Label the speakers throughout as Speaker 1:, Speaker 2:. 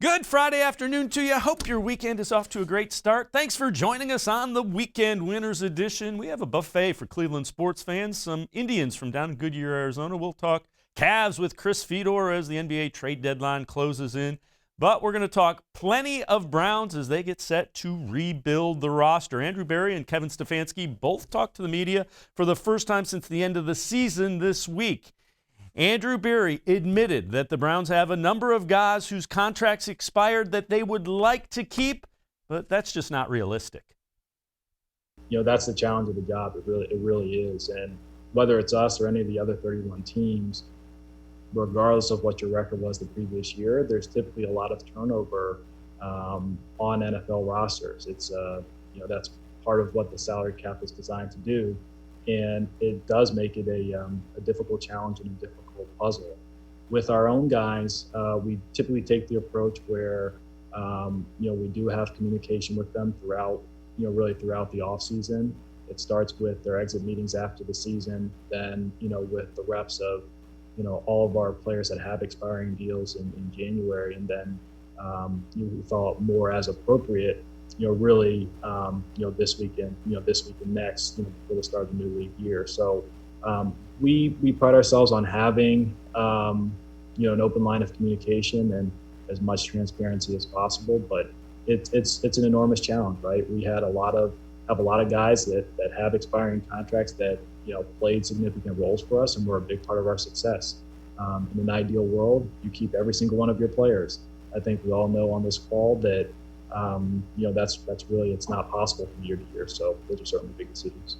Speaker 1: Good Friday afternoon to you. Hope your weekend is off to a great start. Thanks for joining us on the Weekend Winners Edition. We have a buffet for Cleveland sports fans. Some Indians from down in Goodyear, Arizona. We'll talk Cavs with Chris Fedor as the NBA trade deadline closes in. But we're going to talk plenty of Browns as they get set to rebuild the roster. Andrew Berry and Kevin Stefanski both talked to the media for the first time since the end of the season this week. Andrew Berry admitted that the Browns have a number of guys whose contracts expired that they would like to keep, but that's just not realistic.
Speaker 2: That's the challenge of the job. It really is. And whether it's us or any of the other 31 teams, regardless of what your record was the previous year, there's typically a lot of turnover on NFL rosters. It's that's part of what the salary cap is designed to do. And it does make it a difficult challenge and a difficult puzzle. With our own guys, we typically take the approach where, we do have communication with them throughout the off season. It starts with their exit meetings after the season, then, with the reps of, all of our players that have expiring deals in January, and then we thought more as appropriate, this weekend and next, for the start of the new league year. So we pride ourselves on having, an open line of communication and as much transparency as possible. But it's an enormous challenge, right? We had a lot of guys that have expiring contracts that played significant roles for us and were a big part of our success. In an ideal world, you keep every single one of your players. I think we all know on this call that that's really, it's not possible from year to year. So those are certainly big decisions.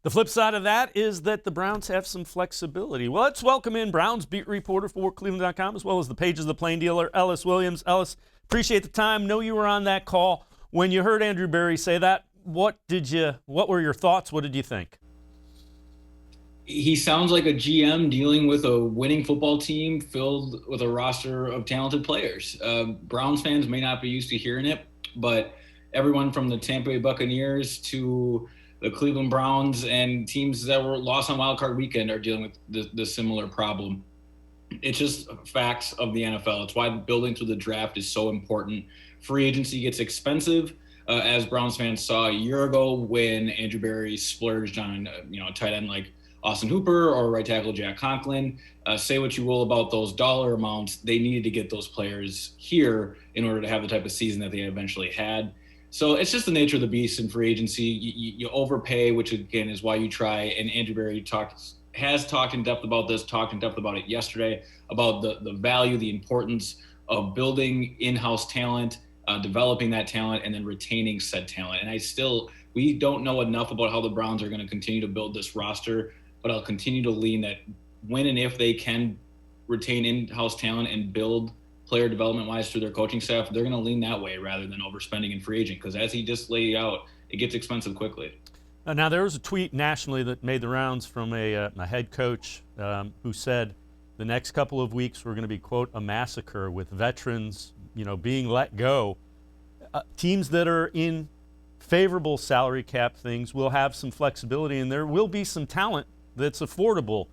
Speaker 1: The flip side of that is that the Browns have some flexibility. Well, let's welcome in Browns beat reporter for cleveland.com, as well as the pages of the Plain Dealer, Ellis Williams. Ellis, appreciate the time. Know you were on that call. When you heard Andrew Berry say that, what were your thoughts? What did you think?
Speaker 3: He sounds like a GM dealing with a winning football team filled with a roster of talented players. Browns fans may not be used to hearing it, but everyone from the Tampa Buccaneers to the Cleveland Browns and teams that were lost on wildcard weekend are dealing with the similar problem. It's just facts of the NFL. It's why building through the draft is so important. Free agency gets expensive, as Browns fans saw a year ago when Andrew Berry splurged on a tight end like Austin Hooper or right tackle Jack Conklin. Say what you will about those dollar amounts, they needed to get those players here in order to have the type of season that they eventually had. So it's just the nature of the beast in free agency. You overpay, which again is why you try. And Andrew Berry has talked in depth about this, talked in depth about it yesterday, about the value, the importance of building in-house talent, developing that talent, and then retaining said talent. And we don't know enough about how the Browns are going to continue to build this roster, but I'll continue to lean that when and if they can retain in-house talent and build player development-wise through their coaching staff, they're going to lean that way rather than overspending in free agent, because as he just laid out, it gets expensive quickly.
Speaker 1: Now, there was a tweet nationally that made the rounds from a head coach who said the next couple of weeks were going to be, quote, a massacre with veterans, being let go. Teams that are in favorable salary cap things will have some flexibility, and there will be some talent that's affordable.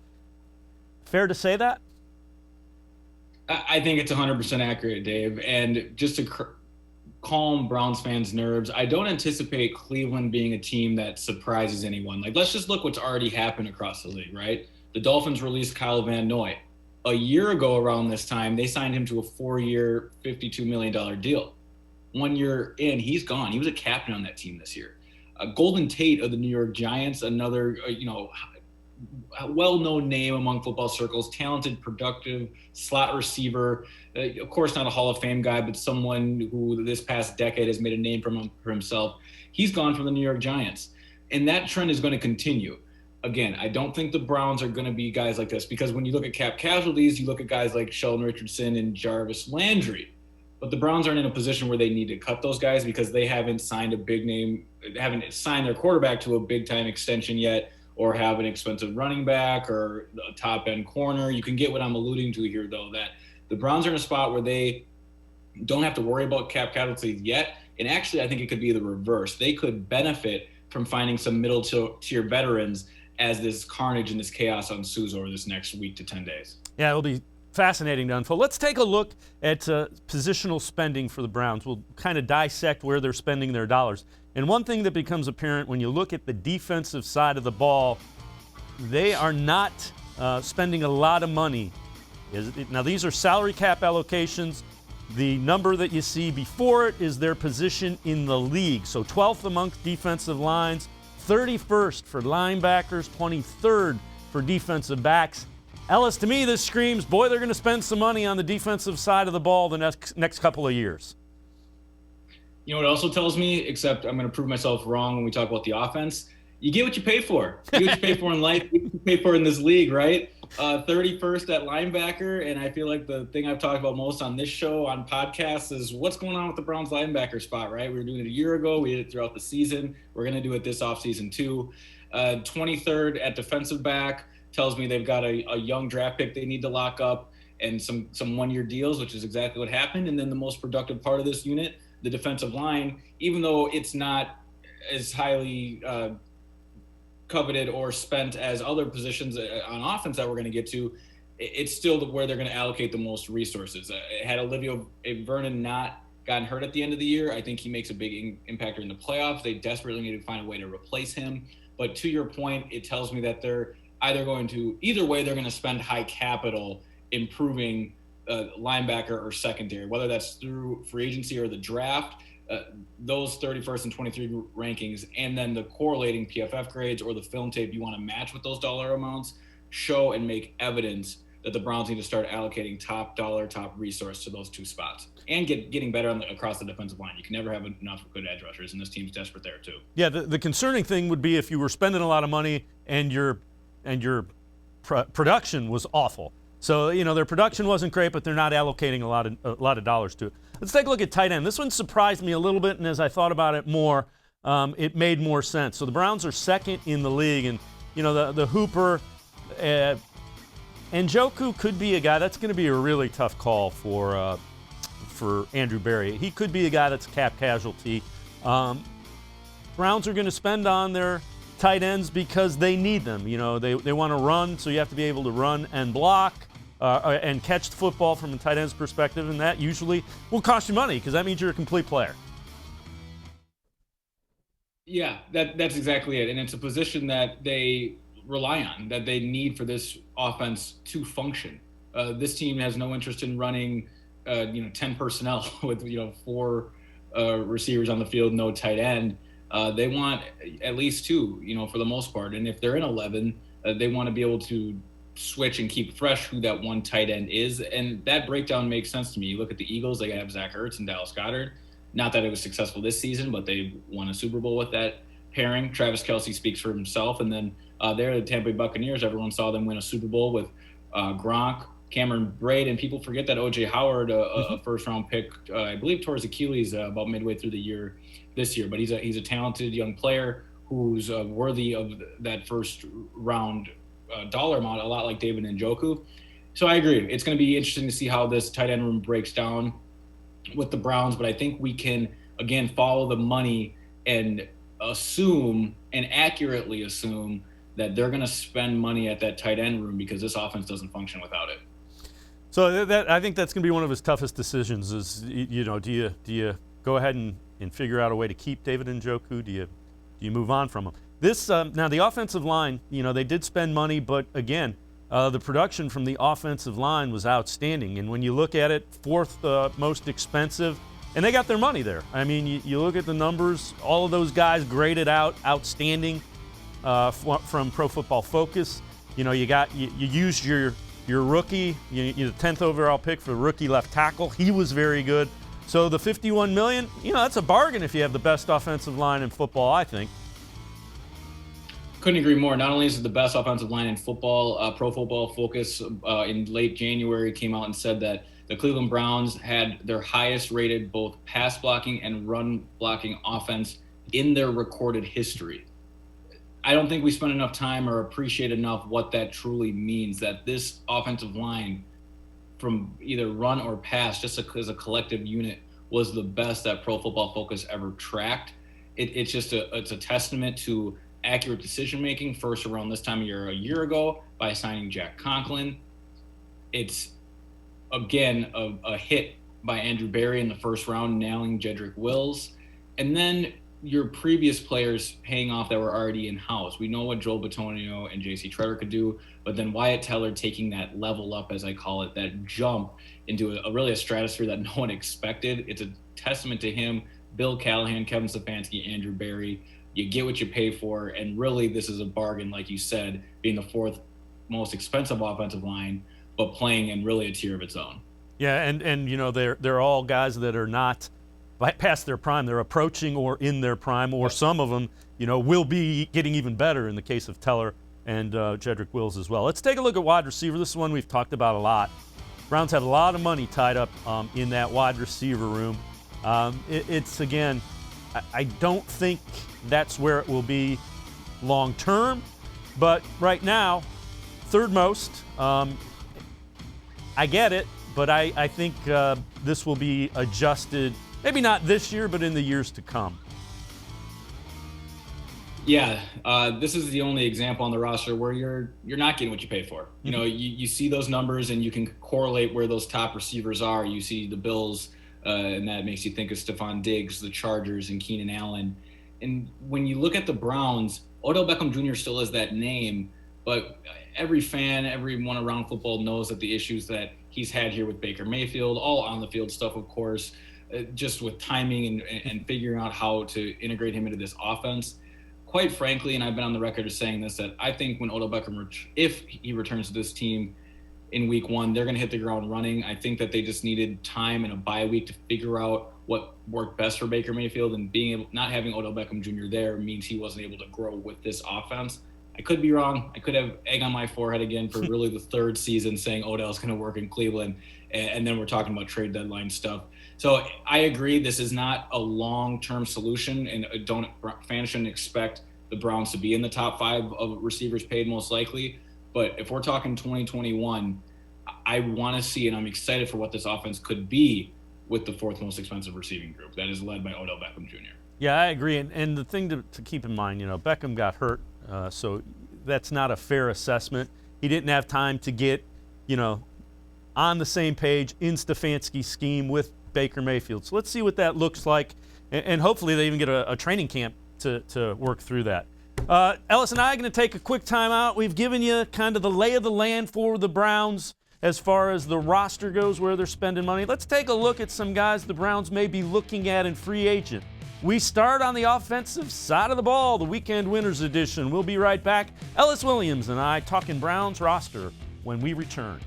Speaker 1: Fair to say that?
Speaker 3: I think it's 100% accurate, Dave. And just to calm Browns fans' nerves, I don't anticipate Cleveland being a team that surprises anyone. Like, let's just look what's already happened across the league, right? The Dolphins released Kyle Van Noy. A year ago around this time, they signed him to a 4-year, $52 million deal. 1 year in, he's gone. He was a captain on that team this year. Golden Tate of the New York Giants, another, a well-known name among football circles, talented, productive slot receiver. Of course, not a Hall of Fame guy, but someone who this past decade has made a name for himself. He's gone from the New York Giants. And that trend is going to continue. Again, I don't think the Browns are going to be guys like this, because when you look at cap casualties, you look at guys like Sheldon Richardson and Jarvis Landry. But the Browns aren't in a position where they need to cut those guys because they haven't signed a big name, haven't signed their quarterback to a big-time extension yet, or have an expensive running back or a top-end corner. You can get what I'm alluding to here, though, that the Browns are in a spot where they don't have to worry about cap casualties yet. And actually, I think it could be the reverse. They could benefit from finding some middle-tier veterans as this carnage and this chaos ensues over this next week to 10 days.
Speaker 1: Yeah, it'll be fascinating to unfold. Let's take a look at positional spending for the Browns. We'll kind of dissect where they're spending their dollars. And one thing that becomes apparent when you look at the defensive side of the ball, they are not spending a lot of money. Now, these are salary cap allocations. The number that you see before it is their position in the league. So 12th amongst defensive lines, 31st for linebackers, 23rd for defensive backs. Ellis, to me, this screams, boy, they're going to spend some money on the defensive side of the ball the next couple of years.
Speaker 3: You know what it also tells me, except I'm going to prove myself wrong when we talk about the offense, you get what you pay for. You get what you pay for in life, you get what you pay for in this league, right? 31st at linebacker, and I feel like the thing I've talked about most on this show, on podcasts, is what's going on with the Browns linebacker spot, right? We were doing it a year ago. We did it throughout the season. We're going to do it this offseason too. 23rd at defensive back tells me they've got a young draft pick they need to lock up and some one-year deals, which is exactly what happened. And then the most productive part of this unit, the defensive line, even though it's not as highly coveted or spent as other positions on offense that we're going to get to, it's still where they're going to allocate the most resources. Had Olivia Vernon not gotten hurt at the end of the year, I think he makes a big impact in the playoffs. They desperately need to find a way to replace him. But to your point, it tells me that they're either going to spend high capital improving linebacker or secondary, whether that's through free agency or the draft. Those 31st and 23 rankings, and then the correlating PFF grades or the film tape you want to match with those dollar amounts, show and make evidence that the Browns need to start allocating top dollar, top resource to those two spots and getting better across the defensive line. You can never have enough good edge rushers, and this team's desperate there too.
Speaker 1: Yeah, the concerning thing would be if you were spending a lot of money and your production was awful. So, their production wasn't great, but they're not allocating a lot of dollars to it. Let's take a look at tight end. This one surprised me a little bit, and as I thought about it more, it made more sense. So the Browns are second in the league, and, the Hooper, Njoku could be a guy. That's going to be a really tough call for Andrew Berry. He could be a guy that's a cap casualty. Browns are going to spend on their tight ends because they need them. They want to run, so you have to be able to run and block and catch the football from a tight end's perspective, and that usually will cost you money because that means you're a complete player.
Speaker 3: Yeah, that's exactly it. And it's a position that they rely on, that they need for this offense to function. This team has no interest in running 10 personnel with 4 receivers on the field, no tight end. They want at least 2, for the most part. And if they're in 11, they want to be able to switch and keep fresh who that one tight end is. And that breakdown makes sense to me. You look at the Eagles, they have Zach Ertz and Dallas Goedert. Not that it was successful this season, but they won a Super Bowl with that pairing. Travis Kelce speaks for himself. And then they're the Tampa Buccaneers. Everyone saw them win a Super Bowl with Gronk, Cameron Braid, and people forget that O.J. Howard, a first-round pick, I believe towards Achilles about midway through the year this year. But he's a talented young player who's worthy of that first-round dollar amount, a lot like David Njoku. So I agree. It's going to be interesting to see how this tight end room breaks down with the Browns. But I think we can, again, follow the money and assume and accurately assume that they're going to spend money at that tight end room because this offense doesn't function without it.
Speaker 1: So I think that's going to be one of his toughest decisions is, do you go ahead and figure out a way to keep David Njoku? Do you move on from him? Now the offensive line, they did spend money, but again, the production from the offensive line was outstanding. And when you look at it, 4th most expensive, and they got their money there. I mean, you look at the numbers, all of those guys graded out outstanding from Pro Football Focus. You used your rookie, the 10th overall pick for rookie left tackle. He was very good. So the $51 million, that's a bargain if you have the best offensive line in football, I think.
Speaker 3: Couldn't agree more. Not only is it the best offensive line in football, Pro Football Focus in late January came out and said that the Cleveland Browns had their highest rated both pass blocking and run blocking offense in their recorded history. I don't think we spend enough time or appreciate enough what that truly means, that this offensive line from either run or pass, just as a collective unit, was the best that Pro Football Focus ever tracked. It's a testament to accurate decision-making, first around this time of year a year ago by signing Jack Conklin. It's again, a hit by Andrew Berry in the first round, nailing Jedrick Wills. And then your previous players paying off that were already in-house. We know what Joel Bitonio and J.C. Tretter could do, but then Wyatt Teller taking that level up, as I call it, that jump into really a stratosphere that no one expected. It's a testament to him, Bill Callahan, Kevin Stefanski, Andrew Berry. You get what you pay for, and really this is a bargain, like you said, being the fourth most expensive offensive line, but playing in really a tier of its own.
Speaker 1: Yeah, and you know, they're all guys that are not past their prime. They're approaching or in their prime, or some of them, you know, will be getting even better in the case of Teller and Jedrick Wills as well. Let's take a look at wide receiver. This is one we've talked about a lot. Browns have a lot of money tied up in that wide receiver room. It's, again, I don't think that's where it will be long term, but right now, third most. I get it, but I think this will be adjusted, maybe not this year, but in the years to come.
Speaker 3: Yeah, this is the only example on the roster where you're not getting what you pay for. You know, you see those numbers and you can correlate where those top receivers are. You see the Bills, and that makes you think of Stephon Diggs, the Chargers, and Keenan Allen. And when you look at the Browns, Odell Beckham Jr. still is that name, but every fan, everyone around football knows that the issues that he's had here with Baker Mayfield, all on the field stuff, of course, just with timing and figuring out how to integrate him into this offense. Quite frankly, and I've been on the record as saying this, that I think when Odell Beckham, if he returns to this team in week one, they're going to hit the ground running. I think that they just needed time and a bye week to figure out what worked best for Baker Mayfield, and not having Odell Beckham Jr. there means he wasn't able to grow with this offense. I could be wrong. I could have egg on my forehead again for really the third season saying Odell's going to work in Cleveland, and then we're talking about trade deadline stuff. So I agree, this is not a long-term solution, and fans shouldn't expect the Browns to be in the top 5 of receivers paid most likely. But if we're talking 2021, I want to see, and I'm excited for what this offense could be with the fourth most expensive receiving group that is led by Odell Beckham Jr.
Speaker 1: Yeah, I agree. And the thing to keep in mind, you know, Beckham got hurt, so that's not a fair assessment. He didn't have time to get, you know, on the same page in Stefanski's scheme with Baker Mayfield. So let's see what that looks like, and hopefully they even get a training camp to work through that. Ellis and I are going to take a quick time out. We've given you kind of the lay of the land for the Browns as far as the roster goes, where they're spending money. Let's take a look at some guys the Browns may be looking at in free agent. We start on the offensive side of the ball, the Weekend Winners Edition. We'll be right back. Ellis Williams and I talking Browns roster when we return.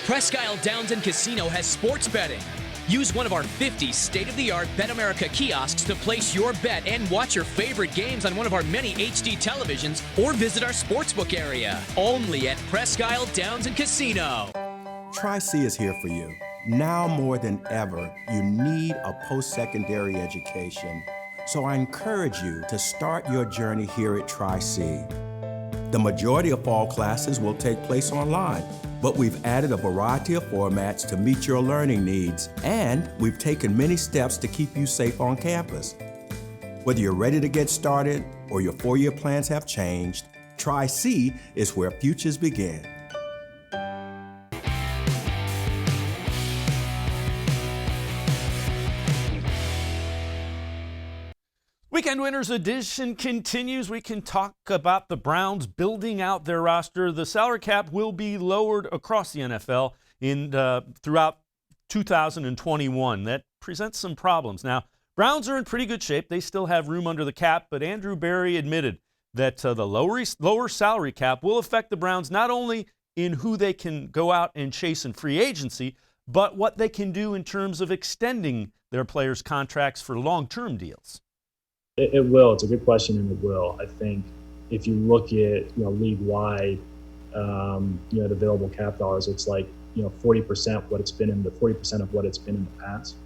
Speaker 4: Presque Isle Downs and Casino has sports betting. Use one of our 50 state-of-the-art BetAmerica kiosks to place your bet and watch your favorite games on one of our many HD televisions, or visit our sportsbook area. Only at Presque Isle Downs and Casino.
Speaker 5: Tri-C is here for you. Now more than ever, you need a post-secondary education. So I encourage you to start your journey here at Tri-C. The majority of fall classes will take place online, but we've added a variety of formats to meet your learning needs, and we've taken many steps to keep you safe on campus. Whether you're ready to get started or your four-year plans have changed, Tri-C is where futures begin.
Speaker 1: Weekend Winners Edition continues. We can talk about the Browns building out their roster. The salary cap will be lowered across the NFL throughout 2021. That presents some problems. Now, Browns are in pretty good shape. They still have room under the cap, but Andrew Berry admitted that the lower salary cap will affect the Browns not only in who they can go out and chase in free agency, but what they can do in terms of extending their players' contracts for long-term deals.
Speaker 2: It will. It's a good question, and it will. I think if you look at league-wide, the available cap dollars, it's like 40% what it's been in the 40% of what it's been in the past.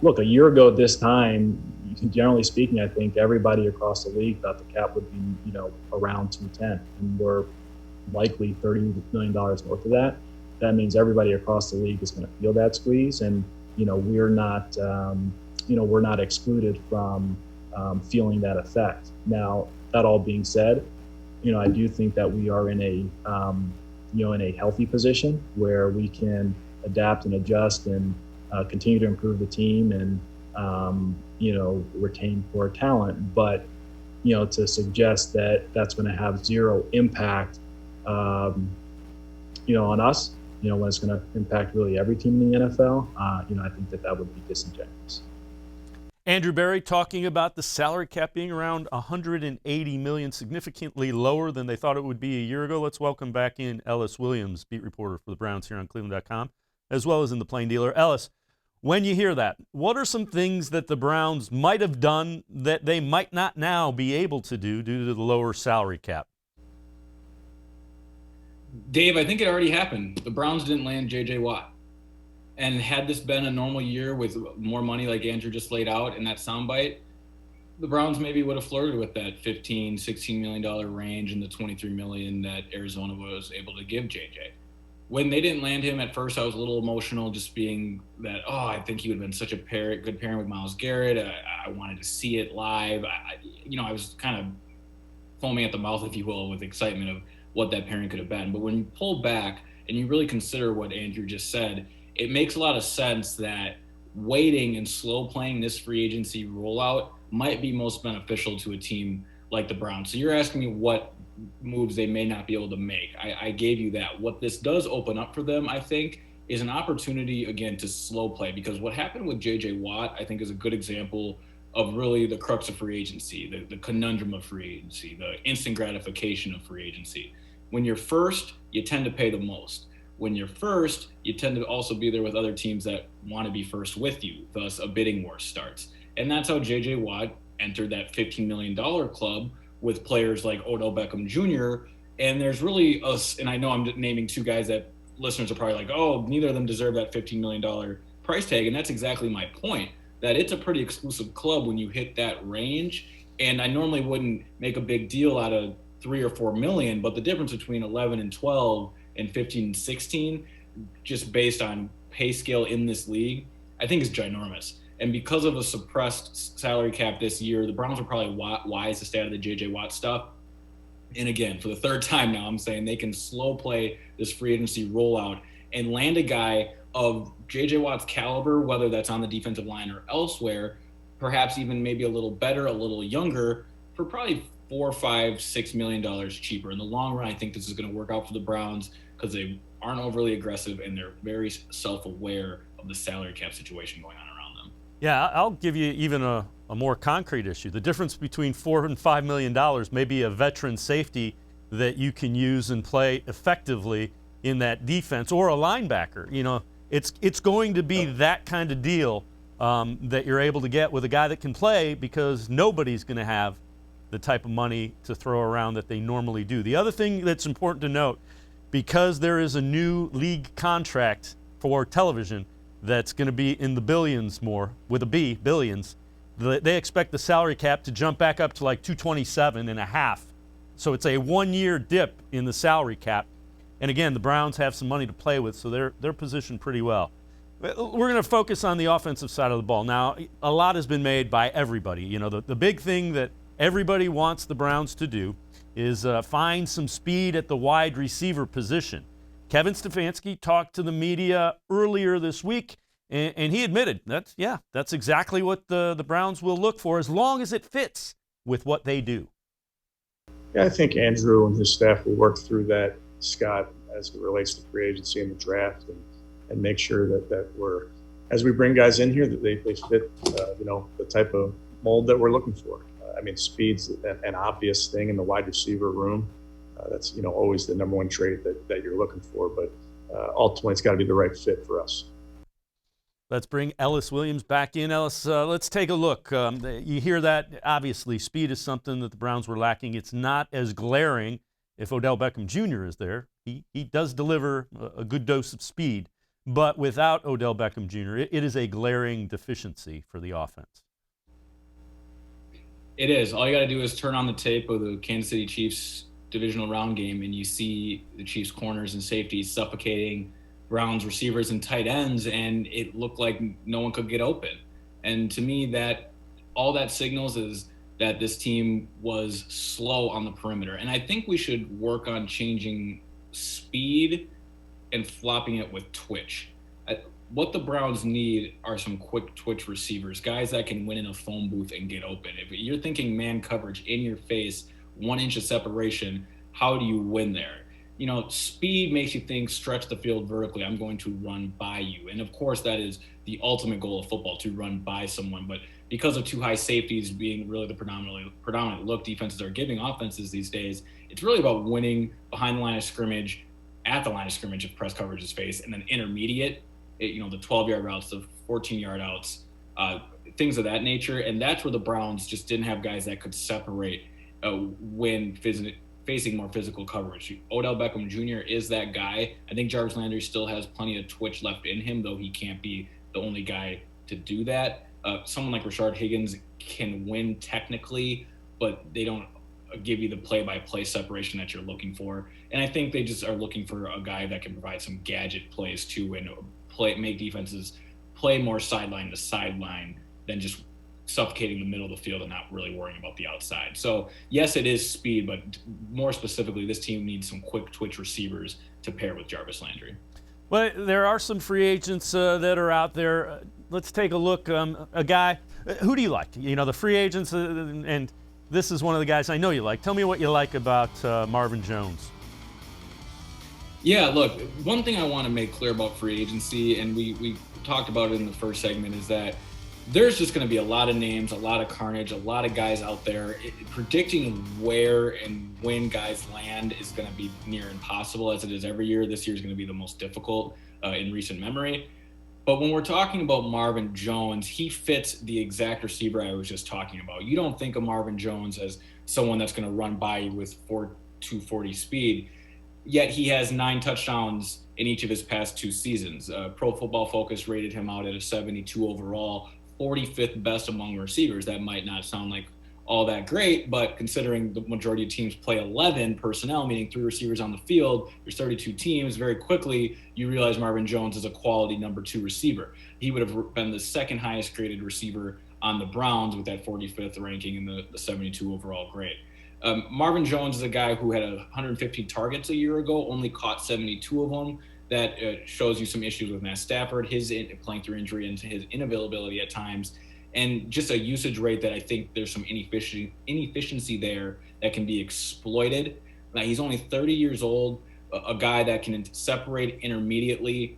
Speaker 2: Look, a year ago this time, generally speaking, I think everybody across the league thought the cap would be around 210, and we're likely $30 million north of that. That means everybody across the league is going to feel that squeeze, and we're not excluded from feeling that effect. Now, that all being said, I do think that we are in a healthy position where we can adapt and adjust and continue to improve the team and retain core talent. But to suggest that that's going to have zero impact, on us, when it's going to impact really every team in the NFL, I think that would be disingenuous.
Speaker 1: Andrew Berry talking about the salary cap being around $180 million, significantly lower than they thought it would be a year ago. Let's welcome back in Ellis Williams, beat reporter for the Browns here on cleveland.com, as well as in the Plain Dealer. Ellis, when you hear that, what are some things that the Browns might have done that they might not now be able to do due to the lower salary cap?
Speaker 3: Dave, I think it already happened. The Browns didn't land J.J. Watt. And had this been a normal year with more money like Andrew just laid out in that soundbite, the Browns maybe would have flirted with that $15, $16 million range and the $23 million that Arizona was able to give JJ. When they didn't land him at first, I was a little emotional, just being that, I think he would have been such a good pairing with Myles Garrett. I wanted to see it live. I was kind of foaming at the mouth, if you will, with excitement of what that pairing could have been. But when you pull back and you really consider what Andrew just said, it makes a lot of sense that waiting and slow playing this free agency rollout might be most beneficial to a team like the Browns. So you're asking me what moves they may not be able to make. I gave you that. What this does open up for them, I think, is an opportunity, again, to slow play. Because what happened with J.J. Watt, I think, is a good example of really the crux of free agency, the conundrum of free agency, the instant gratification of free agency. When you're first, you tend to pay the most. When you're first, you tend to also be there with other teams that want to be first with you. Thus, a bidding war starts. And that's how J.J. Watt entered that $15 million club with players like Odell Beckham Jr. And there's really us, and I know I'm naming two guys that listeners are probably like, neither of them deserve that $15 million price tag. And that's exactly my point, that it's a pretty exclusive club when you hit that range. And I normally wouldn't make a big deal out of 3 or 4 million, but the difference between 11 and 12 and 15 and 16, just based on pay scale in this league, I think is ginormous. And because of a suppressed salary cap this year, the Browns are probably wise to stay out of the J.J. Watt stuff. And again, for the third time now, I'm saying they can slow play this free agency rollout and land a guy of J.J. Watt's caliber, whether that's on the defensive line or elsewhere, perhaps even maybe a little better, a little younger, for probably $4, $5, $6 million cheaper. In the long run, I think this is going to work out for the Browns because they aren't overly aggressive and they're very self-aware of the salary cap situation going on around them.
Speaker 1: Yeah, I'll give you even a more concrete issue. The difference between $4 and $5 million may be a veteran safety that you can use and play effectively in that defense, or a linebacker. It's going to be that kind of deal that you're able to get with a guy that can play, because nobody's going to have the type of money to throw around that they normally do. The other thing that's important to note, because there is a new league contract for television that's going to be in the billions more, with a B, billions, they expect the salary cap to jump back up to like 227 and a half. So it's a 1-year dip in the salary cap. And again, the Browns have some money to play with, so they're positioned pretty well. We're going to focus on the offensive side of the ball. Now, a lot has been made by everybody. The big thing that everybody wants the Browns to do is find some speed at the wide receiver position. Kevin Stefanski talked to the media earlier this week, and he admitted that's exactly what the Browns will look for, as long as it fits with what they do.
Speaker 6: Yeah, I think Andrew and his staff will work through that, Scott, as it relates to free agency and the draft, and make sure that we're, as we bring guys in here, that they fit, the type of mold that we're looking for. Speed's an obvious thing in the wide receiver room. That's, always the number one trait that you're looking for. But ultimately, it's got to be the right fit for us.
Speaker 1: Let's bring Ellis Williams back in. Ellis, let's take a look. You hear that? Obviously, speed is something that the Browns were lacking. It's not as glaring if Odell Beckham Jr. is there. He does deliver a good dose of speed. But without Odell Beckham Jr., it is a glaring deficiency for the offense.
Speaker 3: It is. All you got to do is turn on the tape of the Kansas City Chiefs divisional round game, and you see the Chiefs corners and safeties suffocating Browns receivers and tight ends, and it looked like no one could get open. And to me, that all that signals is that this team was slow on the perimeter. And I think we should work on changing speed and flopping it with twitch. What the Browns need are some quick twitch receivers, guys that can win in a phone booth and get open. If you're thinking man coverage in your face, 1 inch of separation, how do you win there? You know, speed makes you think stretch the field vertically. I'm going to run by you. And of course, that is the ultimate goal of football, to run by someone. But because of too high safeties being really the predominant look defenses are giving offenses these days, it's really about winning behind the line of scrimmage, at the line of scrimmage if press coverage is faced, and then intermediate, the 12-yard routes, the 14-yard outs, things of that nature. And that's where the Browns just didn't have guys that could separate when facing more physical coverage. Odell Beckham Jr. is that guy. I think Jarvis Landry still has plenty of twitch left in him, though he can't be the only guy to do that. Someone like Rashard Higgins can win technically, but they don't give you the play-by-play separation that you're looking for. And I think they just are looking for a guy that can provide some gadget plays too, and make defenses play more sideline to sideline than just suffocating the middle of the field and not really worrying about the outside. So yes, it is speed, but more specifically, this team needs some quick twitch receivers to pair with Jarvis Landry.
Speaker 1: Well, there are some free agents that are out there. Let's take a look. A guy, who do you like? The free agents, and this is one of the guys I know you like. Tell me what you like about Marvin Jones.
Speaker 3: Yeah, look, one thing I want to make clear about free agency, and we talked about it in the first segment, is that there's just going to be a lot of names, a lot of carnage, a lot of guys out there. Predicting where and when guys land is going to be near impossible, as it is every year. This year is going to be the most difficult in recent memory. But when we're talking about Marvin Jones, he fits the exact receiver I was just talking about. You don't think of Marvin Jones as someone that's going to run by you with 240 speed, yet he has 9 touchdowns in each of his past 2 seasons. Pro Football Focus rated him out at a 72 overall, 45th best among receivers. That might not sound like all that great, but considering the majority of teams play 11 personnel, meaning 3 receivers on the field, there's 32 teams, very quickly you realize Marvin Jones is a quality number 2 receiver. He would have been the second highest graded receiver on the Browns with that 45th ranking in the 72 overall grade. Marvin Jones is a guy who had 115 targets a year ago, only caught 72 of them. That shows you some issues with Matt Stafford, his playing through injury and his inavailability at times, and just a usage rate that I think there's some inefficiency there that can be exploited. Now, he's only 30 years old, a guy that can separate intermediately,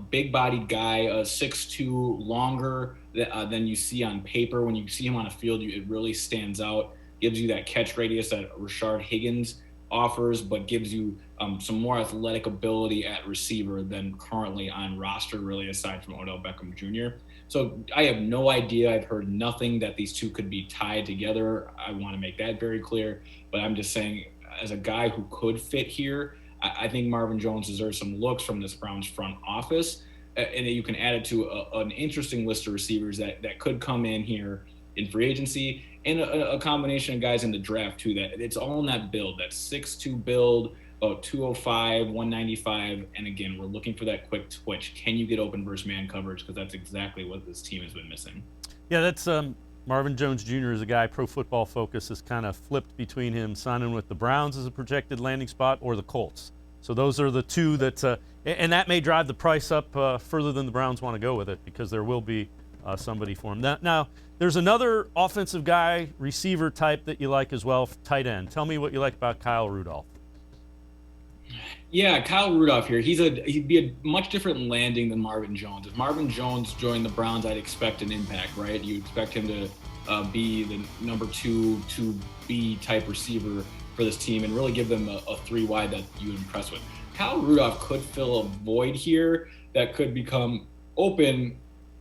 Speaker 3: big-bodied guy, 6'2", longer than you see on paper. When you see him on a field, it really stands out, gives you that catch radius that Rashard Higgins offers, but gives you some more athletic ability at receiver than currently on roster, really, aside from Odell Beckham Jr. So I have no idea. I've heard nothing that these two could be tied together. I want to make that very clear. But I'm just saying, as a guy who could fit here, I think Marvin Jones deserves some looks from this Browns front office. And you can add it to an interesting list of receivers that could come in here in free agency, and a combination of guys in the draft too. That it's all in that build, that 6'2" build, about 205, 195, and again, we're looking for that quick twitch. Can you get open versus man coverage? Because that's exactly what this team has been missing.
Speaker 1: Yeah, that's Marvin Jones Jr. is a guy Pro Football Focus has kind of flipped between him signing with the Browns as a projected landing spot or the Colts. So those are the two that, and that may drive the price up further than the Browns want to go with it, because there will be somebody for him. Now, there's another offensive guy, receiver type that you like as well, tight end. Tell me what you like about Kyle Rudolph.
Speaker 3: Yeah, Kyle Rudolph here. He'd be a much different landing than Marvin Jones. If Marvin Jones joined the Browns, I'd expect an impact, right? You expect him to be the number 2B type receiver for this team and really give them a 3 wide that you would impress with. Kyle Rudolph could fill a void here that could become open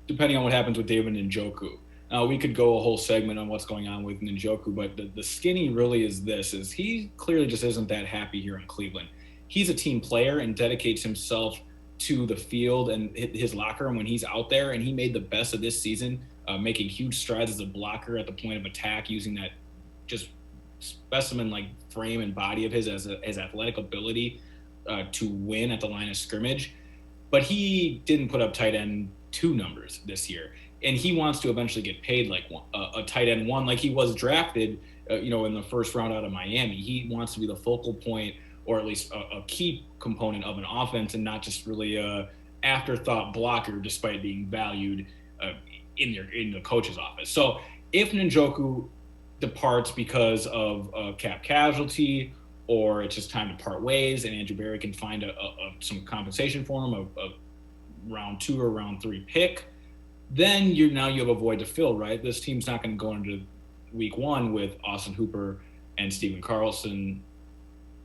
Speaker 3: depending on what happens with David Njoku. Now, we could go a whole segment on what's going on with Njoku, but the skinny really is he clearly just isn't that happy here in Cleveland. He's a team player and dedicates himself to the field and his locker room when he's out there, and he made the best of this season, making huge strides as a blocker at the point of attack, using that just specimen-like frame and body of his athletic ability to win at the line of scrimmage. But he didn't put up tight end 2 numbers this year. and he wants to eventually get paid like a tight end one, like he was drafted, in the first round out of Miami. He wants to be the focal point, or at least a key component of an offense, and not just really a afterthought blocker, despite being valued in the coach's office. So if Njoku departs because of a cap casualty, or it's just time to part ways, and Andrew Berry can find some compensation for him, a round 2 or round 3 pick, then you have a void to fill, right? This team's not going to go into week 1 with Austin Hooper and Steven Carlson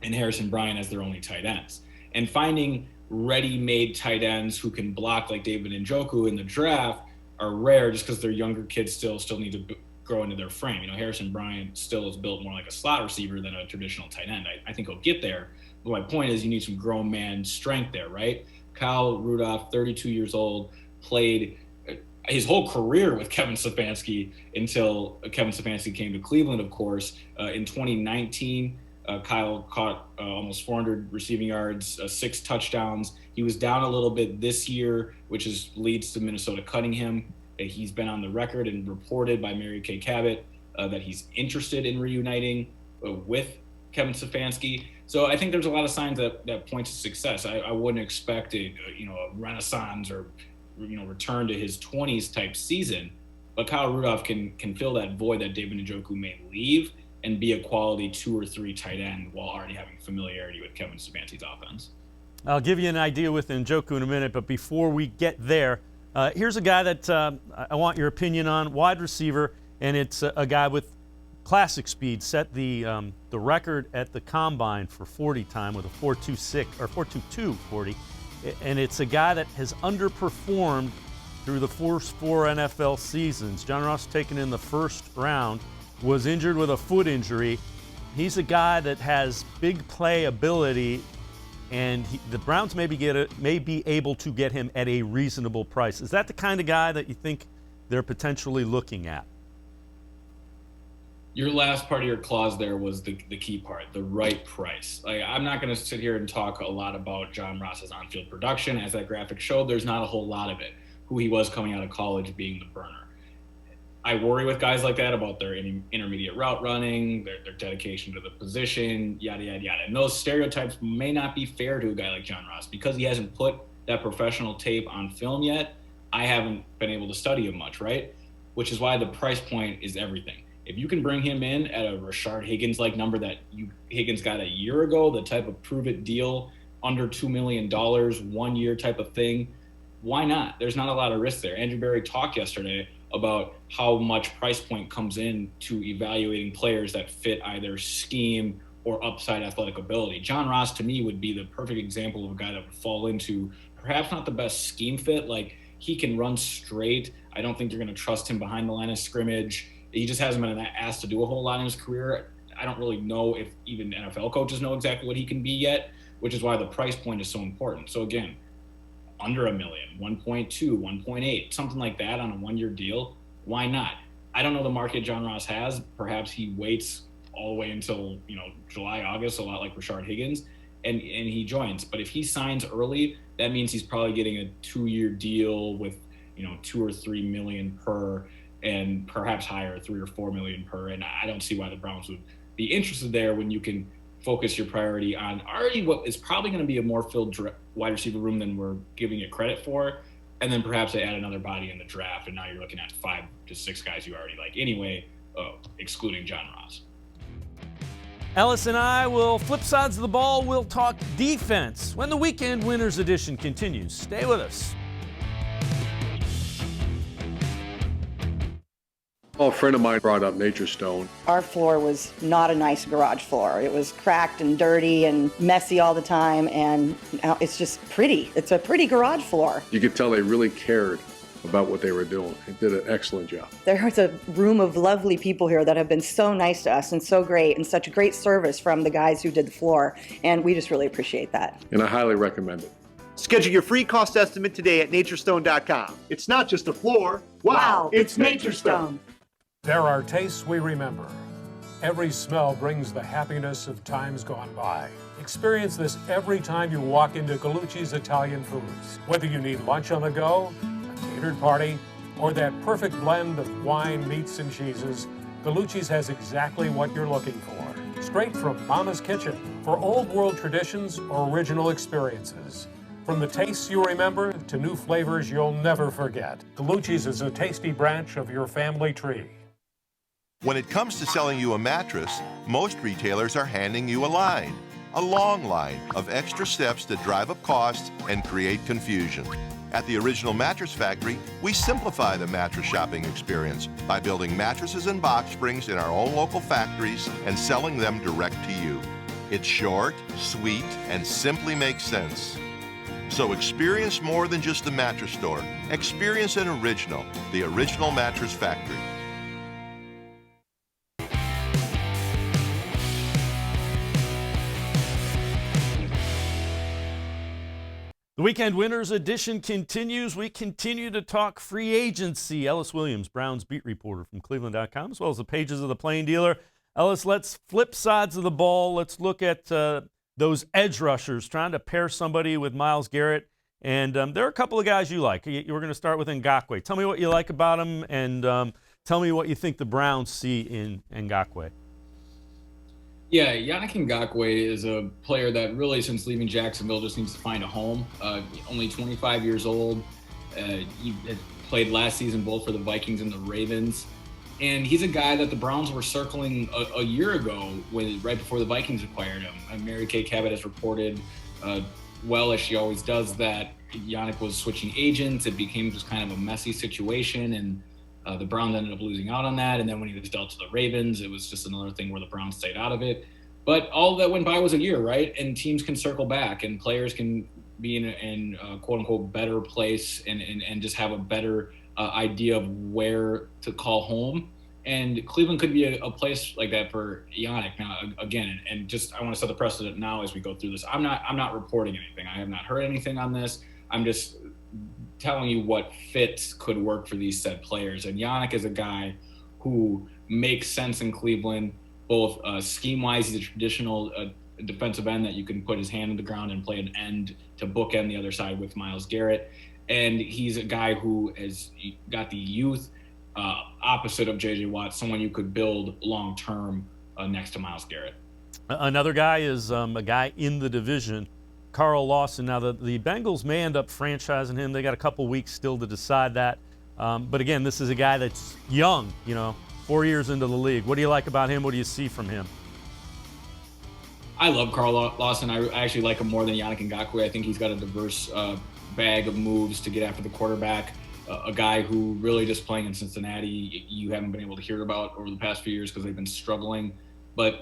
Speaker 3: and Harrison Bryant as their only tight ends. And finding ready-made tight ends who can block like David Njoku in the draft are rare, just because they're younger kids still need to grow into their frame. Harrison Bryant still is built more like a slot receiver than a traditional tight end. I think he'll get there. But my point is, you need some grown man strength there, right? Kyle Rudolph, 32 years old, played his whole career with Kevin Stefanski until Kevin Stefanski came to Cleveland, of course. In 2019, Kyle caught almost 400 receiving yards, 6 touchdowns. He was down a little bit this year, which leads to Minnesota cutting him. He's been on the record and reported by Mary Kay Cabot that he's interested in reuniting with Kevin Stefanski. So I think there's a lot of signs that point to success. I wouldn't expect a renaissance or return to his 20s type season, but Kyle Rudolph can fill that void that David Njoku may leave and be a quality 2 or 3 tight end while already having familiarity with Kevin Stefanski's offense.
Speaker 1: I'll give you an idea with Njoku in a minute, but before we get there, here's a guy that I want your opinion on, wide receiver, and it's a guy with classic speed. Set the record at the combine for 40 time with a 4.26 or 4.22 40, and it's a guy that has underperformed through the first 4 NFL seasons. John Ross taken in the first round, was injured with a foot injury. He's a guy that has big play ability, and the Browns may be able to get him at a reasonable price. Is that the kind of guy that you think they're potentially looking at?
Speaker 3: Your last part of your clause there was the key part, the right price. I'm not going to sit here and talk a lot about John Ross's on-field production. As that graphic showed, there's not a whole lot of it. Who he was coming out of college being the burner. I worry with guys like that about their intermediate route running, their dedication to the position, yada, yada, yada. And those stereotypes may not be fair to a guy like John Ross. Because he hasn't put that professional tape on film yet, I haven't been able to study him much, right? Which is why the price point is everything. If you can bring him in at a Rashard Higgins-like number that Higgins got a year ago, the type of prove-it deal, under $2 million, 1 year type of thing, why not? There's not a lot of risk there. Andrew Berry talked yesterday about how much price point comes in to evaluating players that fit either scheme or upside athletic ability. John Ross, to me, would be the perfect example of a guy that would fall into perhaps not the best scheme fit. Like, he can run straight. I don't think you're going to trust him behind the line of scrimmage. He just hasn't been asked to do a whole lot in his career. I don't really know if even NFL coaches know exactly what he can be yet, which is why the price point is so important. So again, under $1 million, 1.2, 1.8, something like that on a 1 year deal. Why not? I don't know the market John Ross has. Perhaps he waits all the way until, July, August, a lot like Rashard Higgins, and he joins. But if he signs early, that means he's probably getting a 2 year deal with, 2 or 3 million per, and perhaps higher, 3 or 4 million per. And I don't see why the Browns would be interested there when you can focus your priority on already what is probably going to be a more filled wide receiver room than we're giving it credit for. And then perhaps they add another body in the draft, and now you're looking at 5 to 6 guys you already like anyway, excluding John Ross.
Speaker 1: Ellis and I will flip sides of the ball. We'll talk defense when the Weekend Winners Edition continues. Stay with us.
Speaker 7: A friend of mine brought up Nature Stone.
Speaker 8: Our floor was not a nice garage floor. It was cracked and dirty and messy all the time, and now it's just pretty. It's a pretty garage floor.
Speaker 7: You could tell they really cared about what they were doing. They did an excellent job.
Speaker 8: There's a room of lovely people here that have been so nice to us and so great, and such great service from the guys who did the floor, and we just really appreciate that.
Speaker 7: And I highly recommend it.
Speaker 9: Schedule your free cost estimate today at naturestone.com.
Speaker 10: It's not just a floor.
Speaker 8: Wow, it's Nature Stone.
Speaker 11: There are tastes we remember. Every smell brings the happiness of times gone by. Experience this every time you walk into Gallucci's Italian Foods. Whether you need lunch on the go, a catered party, or that perfect blend of wine, meats, and cheeses, Gallucci's has exactly what you're looking for. Straight from Mama's Kitchen for old world traditions or original experiences. From the tastes you remember to new flavors you'll never forget, Gallucci's is a tasty branch of your family tree.
Speaker 10: When it comes to selling you a mattress, most retailers are handing you a long line of extra steps that drive up costs and create confusion. At the Original Mattress Factory, we simplify the mattress shopping experience by building mattresses and box springs in our own local factories and selling them direct to you. It's short, sweet, and simply makes sense. So experience more than just a mattress store. Experience an original, the Original Mattress Factory.
Speaker 1: The Weekend Winners edition continues. We continue to talk free agency. Ellis Williams, Browns beat reporter from cleveland.com, as well as the pages of the Plain Dealer. Ellis, let's flip sides of the ball. Let's look at those edge rushers, trying to pair somebody with Myles Garrett. And there are a couple of guys you like. We're going to start with Ngakoue. Tell me what you like about him, and tell me what you think the Browns see in Ngakoue.
Speaker 3: Yeah, Yannick Ngakoue is a player that really, since leaving Jacksonville, just needs to find a home. Only 25 years old. He had played last season both for the Vikings and the Ravens. And he's a guy that the Browns were circling a year ago, right before the Vikings acquired him. Mary Kay Cabot has reported, well as she always does, that Yannick was switching agents. It became just kind of a messy situation, and the Browns ended up losing out on that. And then when he was dealt to the Ravens, it was just another thing where the Browns stayed out of it. But all that went by was a year, right? And teams can circle back, and players can be in a quote-unquote better place and just have a better idea of where to call home. And Cleveland could be a place like that for Yannick. Now, again, and just I want to set the precedent now as we go through this. I'm not reporting anything. I have not heard anything on this. I'm just telling you what fits could work for these said players. And Yannick is a guy who makes sense in Cleveland, both scheme-wise. He's a traditional defensive end that you can put his hand in the ground and play an end to bookend the other side with Myles Garrett. And he's a guy who has got the youth opposite of J.J. Watt, someone you could build long-term next to Myles Garrett.
Speaker 1: Another guy is a guy in the division, Carl Lawson. Now, the Bengals may end up franchising him. They got a couple weeks still to decide that. But again, this is a guy that's young, 4 years into the league. What do you like about him? What do you see from him?
Speaker 3: I love Carl Lawson. I actually like him more than Yannick Ngakoue. I think he's got a diverse bag of moves to get after the quarterback. A guy who really just playing in Cincinnati, you haven't been able to hear about over the past few years because they've been struggling. But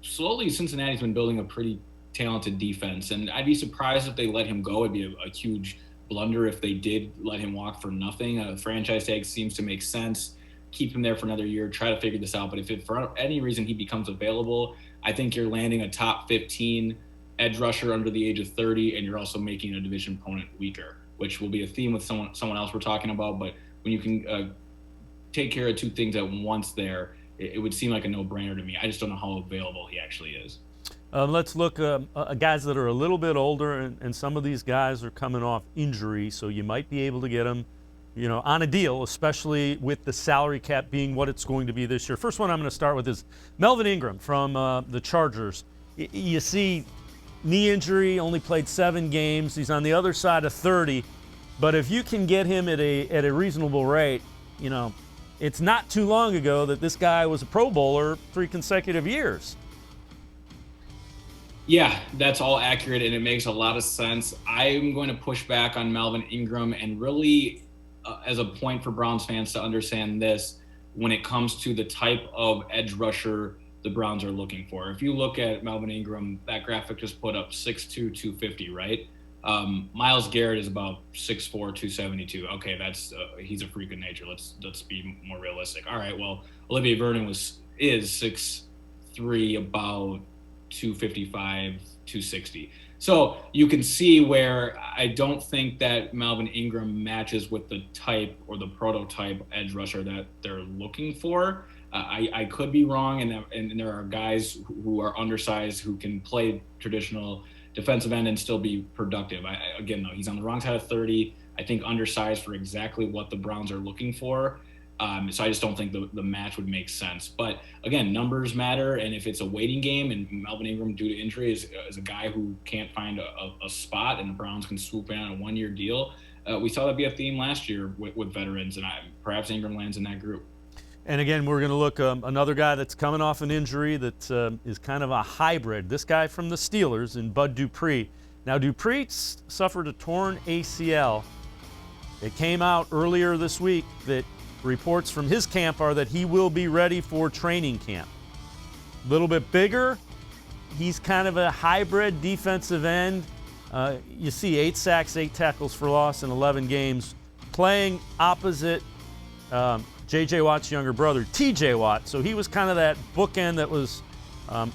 Speaker 3: slowly, Cincinnati's been building a pretty talented defense, and I'd be surprised if they let him go. It'd be a huge blunder if they did let him walk for nothing. A franchise tag seems to make sense. Keep him there for another year, try to figure this out. But if for any reason he becomes available, I think you're landing a top 15 edge rusher under the age of 30, and you're also making a division opponent weaker, which will be a theme with someone else we're talking about. But when you can take care of two things at once there, it would seem like a no-brainer to me. I just don't know how available he actually is.
Speaker 1: Let's look at guys that are a little bit older, and some of these guys are coming off injury, so you might be able to get them, on a deal, especially with the salary cap being what it's going to be this year. First one I'm going to start with is Melvin Ingram from the Chargers. You see, knee injury, only played 7 games. He's on the other side of 30, but if you can get him at a reasonable rate, it's not too long ago that this guy was a Pro Bowler 3 consecutive years.
Speaker 3: Yeah, that's all accurate, and it makes a lot of sense. I'm going to push back on Melvin Ingram, and really as a point for Browns fans to understand this when it comes to the type of edge rusher the Browns are looking for. If you look at Melvin Ingram, that graphic just put up 6'2", 250, right? Myles Garrett is about 6'4", 272. Okay, that's he's a freak of nature. Let's be more realistic. All right, well, Olivier Vernon is 6'3", about 255, 260. So you can see where I don't think that Melvin Ingram matches with the type or the prototype edge rusher that they're looking for. I could be wrong, and there are guys who are undersized who can play traditional defensive end and still be productive. Again, though, he's on the wrong side of 30. I think undersized for exactly what the Browns are looking for. So I just don't think the match would make sense. But again, numbers matter, and if it's a waiting game and Melvin Ingram, due to injury, is a guy who can't find a spot and the Browns can swoop in on a one-year deal, we saw that be a theme last year with veterans, and perhaps Ingram lands in that group.
Speaker 1: And again, we're going to look another guy that's coming off an injury that is kind of a hybrid. This guy from the Steelers, in Bud Dupree. Now, Dupree suffered a torn ACL. It came out earlier this week that reports from his camp are that he will be ready for training camp. A little bit bigger. He's kind of a hybrid defensive end. You see 8 sacks, 8 tackles for loss in 11 games, playing opposite J.J. Watt's younger brother, T.J. Watt. So he was kind of that bookend that was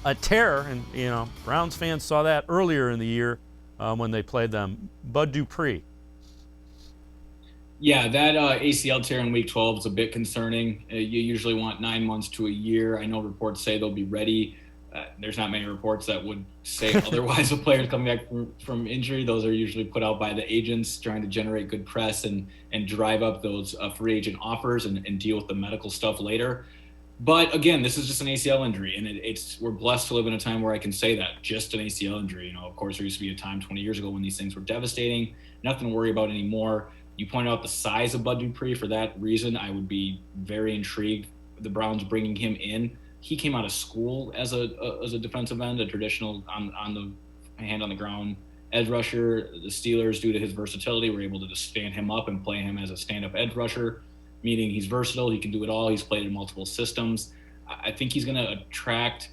Speaker 1: a terror. And, Browns fans saw that earlier in the year when they played them. Bud Dupree.
Speaker 3: Yeah, that ACL tear in Week 12 is a bit concerning. You usually want 9 months to a year. I know reports say they'll be ready. There's not many reports that would say otherwise of players coming back from injury. Those are usually put out by the agents trying to generate good press and drive up those free agent offers and deal with the medical stuff later. But again, this is just an ACL injury, and we're blessed to live in a time where I can say that, just an ACL injury. Of course, there used to be a time 20 years ago when these things were devastating. Nothing to worry about anymore. You pointed out the size of Bud Dupree. For that reason, I would be very intrigued with the Browns bringing him in. He came out of school as a defensive end, a traditional on the hand on the ground edge rusher. The Steelers, due to his versatility, were able to just stand him up and play him as a stand-up edge rusher, meaning he's versatile. He can do it all. He's played in multiple systems. I think he's going to attract,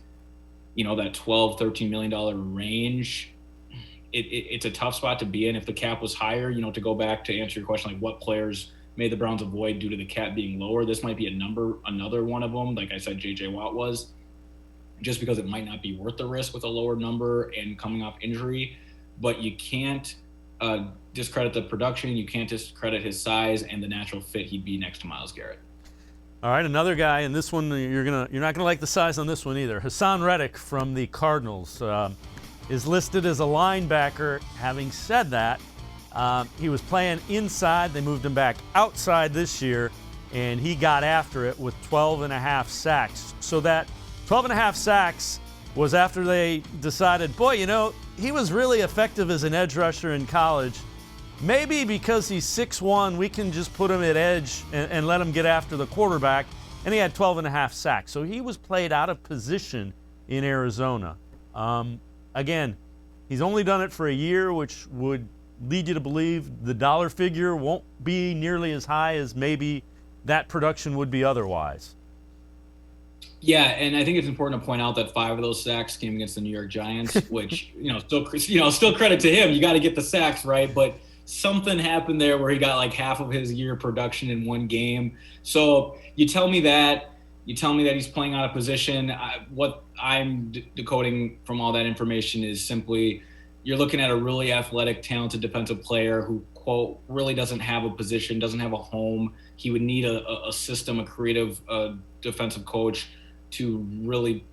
Speaker 3: that $12, $13 million range. It's a tough spot to be in. If the cap was higher, to go back to answer your question, like what players made the Browns avoid due to the cap being lower, this might be another one of them. Like I said, J.J. Watt was, just because it might not be worth the risk with a lower number and coming off injury. But you can't discredit the production. You can't discredit his size and the natural fit he'd be next to Myles Garrett.
Speaker 1: All right, another guy, and this one you're not gonna like the size on this one either. Hassan Reddick from the Cardinals is listed as a linebacker. Having said that, he was playing inside. They moved him back outside this year, and he got after it with 12.5 sacks. So that 12.5 sacks was after they decided, he was really effective as an edge rusher in college. Maybe because he's 6'1", we can just put him at edge and let him get after the quarterback. And he had 12.5 sacks. So he was played out of position in Arizona. Again, he's only done it for a year, which would lead you to believe the dollar figure won't be nearly as high as maybe that production would be otherwise.
Speaker 3: Yeah, and I think it's important to point out that 5 of those sacks came against the New York Giants, which, still credit to him. You got to get the sacks, right? But something happened there where he got like half of his year production in one game. So you tell me that he's playing out of position. What I'm decoding from all that information is simply you're looking at a really athletic, talented defensive player who, quote, really doesn't have a position, doesn't have a home. He would need a system, a creative defensive coach to really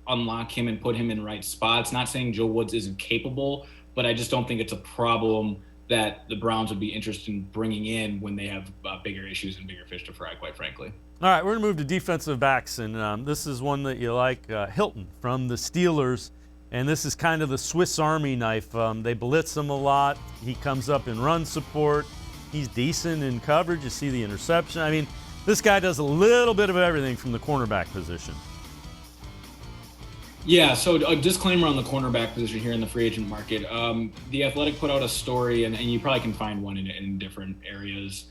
Speaker 3: unlock him and put him in right spots. Not saying Joe Woods isn't capable, but I just don't think it's a problem that the Browns would be interested in bringing in when they have bigger issues and bigger fish to fry, quite frankly.
Speaker 1: All right, we're going to move to defensive backs, and this is one that you like, Hilton from the Steelers, and this is kind of the Swiss Army knife. They blitz him a lot. He comes up in run support. He's decent in coverage. You see the interception. I mean, this guy does a little bit of everything from the cornerback position.
Speaker 3: Yeah, so a disclaimer on the cornerback position here in the free agent market. The Athletic put out a story, and you probably can find one in different areas,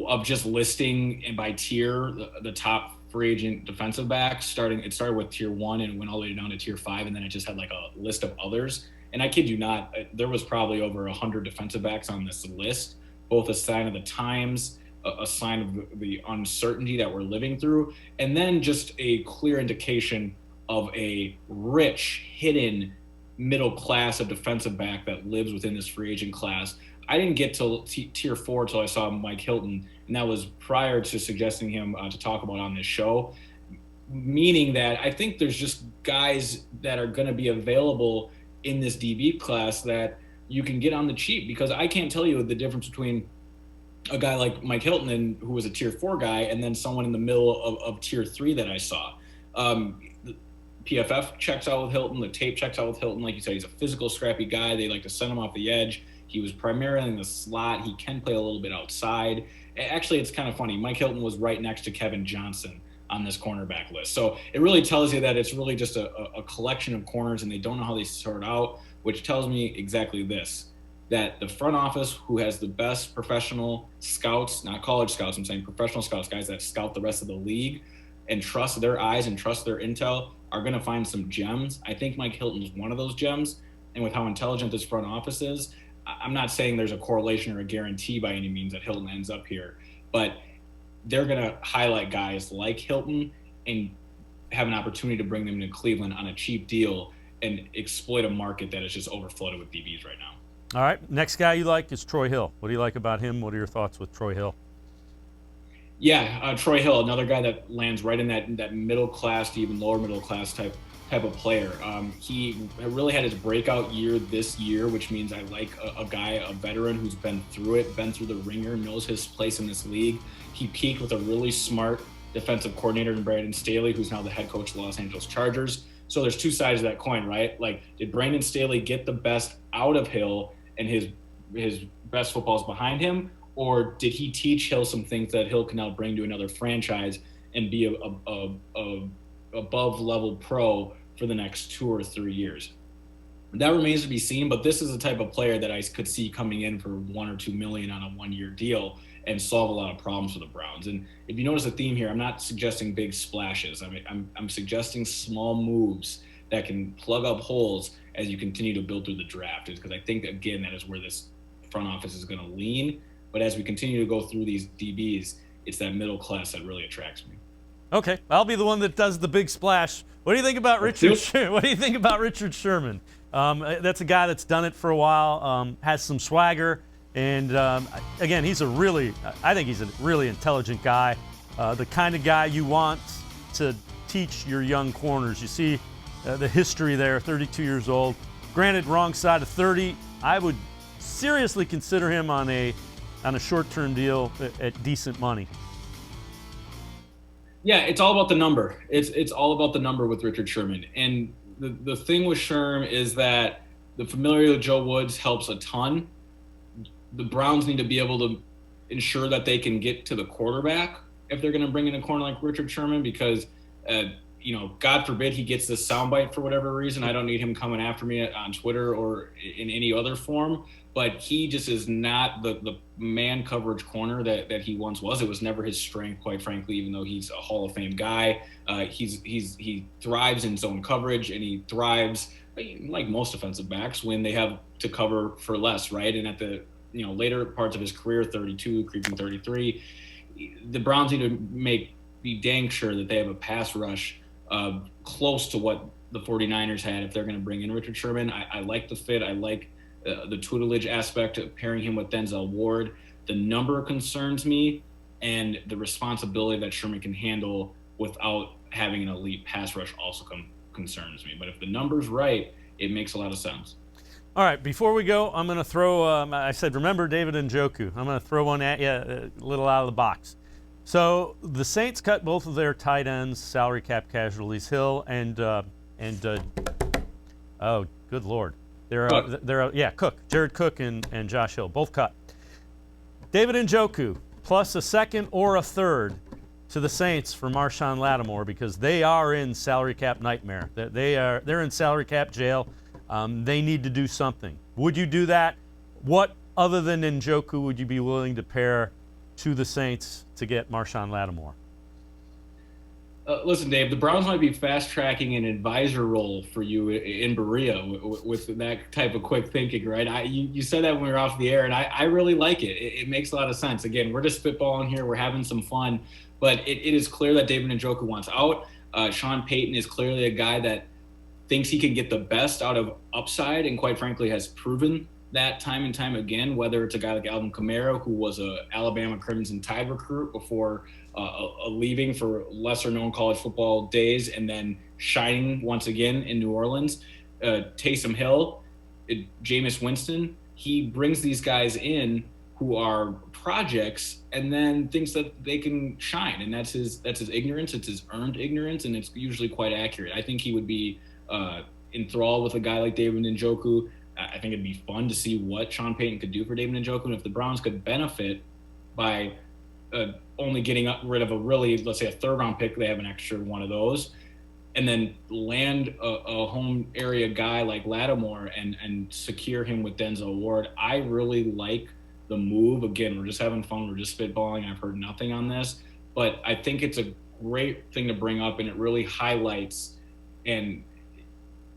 Speaker 3: of just listing and by tier the top free agent defensive backs. It started with tier 1 and went all the way down to tier 5, and then it just had like a list of others. And I kid you not, there was probably over 100 defensive backs on this list, both a sign of the times, a sign of the uncertainty that we're living through, and then just a clear indication of a rich, hidden middle class of defensive back that lives within this free agent class. I didn't get to tier 4 till I saw Mike Hilton, and that was prior to suggesting him to talk about on this show, meaning that I think there's just guys that are going to be available in this DB class that you can get on the cheap, because I can't tell you the difference between a guy like Mike Hilton, who was a tier 4 guy, and then someone in the middle of tier 3 that I saw. The PFF checks out with Hilton. The tape checks out with Hilton. Like you said, he's a physical, scrappy guy. They like to send him off the edge. He was primarily in the slot. He can play a little bit outside. Actually, it's kind of funny. Mike Hilton was right next to Kevin Johnson on this cornerback list. So it really tells you that it's really just a collection of corners, and they don't know how they sort out, which tells me exactly this, that the front office, who has the best professional scouts, not college scouts, I'm saying professional scouts, guys that scout the rest of the league and trust their eyes and trust their intel, are going to find some gems. I think Mike Hilton is one of those gems. And with how intelligent this front office is, I'm not saying there's a correlation or a guarantee by any means that Hilton ends up here, but they're going to highlight guys like Hilton and have an opportunity to bring them to Cleveland on a cheap deal and exploit a market that is just overflowed with DBs right now.
Speaker 1: All right, next guy you like is Troy Hill. What do you like about him? What are your thoughts with Troy Hill?
Speaker 3: Yeah, Troy Hill, another guy that lands right in that middle class to even lower middle class type of player. He really had his breakout year this year, which means I like a guy, a veteran who's been through it, been through the ringer, knows his place in this league. He peaked with a really smart defensive coordinator in Brandon Staley, who's now the head coach of the Los Angeles Chargers. So there's two sides of that coin, right? Like, did Brandon Staley get the best out of Hill and his best football's behind him? Or did he teach Hill some things that Hill can now bring to another franchise and be a above level pro for the next 2 or 3 years? That remains to be seen, but this is the type of player that I could see coming in for $1 or $2 million on a 1-year deal and solve a lot of problems for the Browns. And if you notice a theme here, I'm not suggesting big splashes. I mean, I'm suggesting small moves that can plug up holes as you continue to build through the draft, because I think, again, that is where this front office is going to lean. But as we continue to go through these DBs, it's that middle class that really attracts me.
Speaker 1: Okay, I'll be the one that does the big splash. What do you think about Richard? What do you think about Richard Sherman? That's a guy that's done it for a while, has some swagger, and again, I think he's a really intelligent guy, the kind of guy you want to teach your young corners. You see the history there, 32 years old. Granted, wrong side of 30. I would seriously consider him on a short-term deal at decent money.
Speaker 3: Yeah, it's all about the number. It's all about the number with Richard Sherman. And the thing with Sherm is that the familiarity with Joe Woods helps a ton. The Browns need to be able to ensure that they can get to the quarterback if they're going to bring in a corner like Richard Sherman, because, God forbid he gets this soundbite for whatever reason. I don't need him coming after me on Twitter or in any other form. But he just is not the man coverage corner that he once was. It was never his strength, quite frankly, even though he's a Hall of Fame guy. He thrives in zone coverage, and he thrives, like most defensive backs, when they have to cover for less, right? And at the later parts of his career, 32, creeping 33, the Browns need to be dang sure that they have a pass rush close to what the 49ers had if they're going to bring in Richard Sherman. I like the fit. I like the tutelage aspect of pairing him with Denzel Ward. The number concerns me, and the responsibility that Sherman can handle without having an elite pass rush also concerns me. But if the number's right, it makes a lot of sense.
Speaker 1: All right, before we go, I'm going to throw, I said, remember David Njoku. I'm going to throw one at you, a little out of the box. So the Saints cut both of their tight ends, salary cap casualties, Hill and oh, good Lord. Cook, Jared Cook and Josh Hill, both cut. David Njoku, plus a second or a third to the Saints for Marshawn Lattimore, because they are in salary cap nightmare. They're in salary cap jail. They need to do something. Would you do that? What other than Njoku would you be willing to pair to the Saints to get Marshawn Lattimore?
Speaker 3: Listen, Dave, the Browns might be fast-tracking an advisor role for you in Berea with that type of quick thinking, right? You said that when we were off the air, and I really like it. It makes a lot of sense. Again, we're just spitballing here. We're having some fun. But it is clear that David Njoku wants out. Sean Payton is clearly a guy that thinks he can get the best out of upside, and quite frankly has proven that time and time again, whether it's a guy like Alvin Kamara, who was a Alabama Crimson Tide recruit before leaving for lesser-known college football days and then shining once again in New Orleans. Taysom Hill, Jameis Winston, he brings these guys in who are projects and then thinks that they can shine. And that's his ignorance. It's his earned ignorance, and it's usually quite accurate. I think he would be enthralled with a guy like David Njoku. I think it'd be fun to see what Sean Payton could do for David Njoku. And if the Browns could benefit by only getting rid of let's say a third round pick, they have an extra one of those, and then land a home area guy like Lattimore and secure him with Denzel Ward. I really like the move. Again, we're just having fun. We're just spitballing. I've heard nothing on this, but I think it's a great thing to bring up, and it really highlights and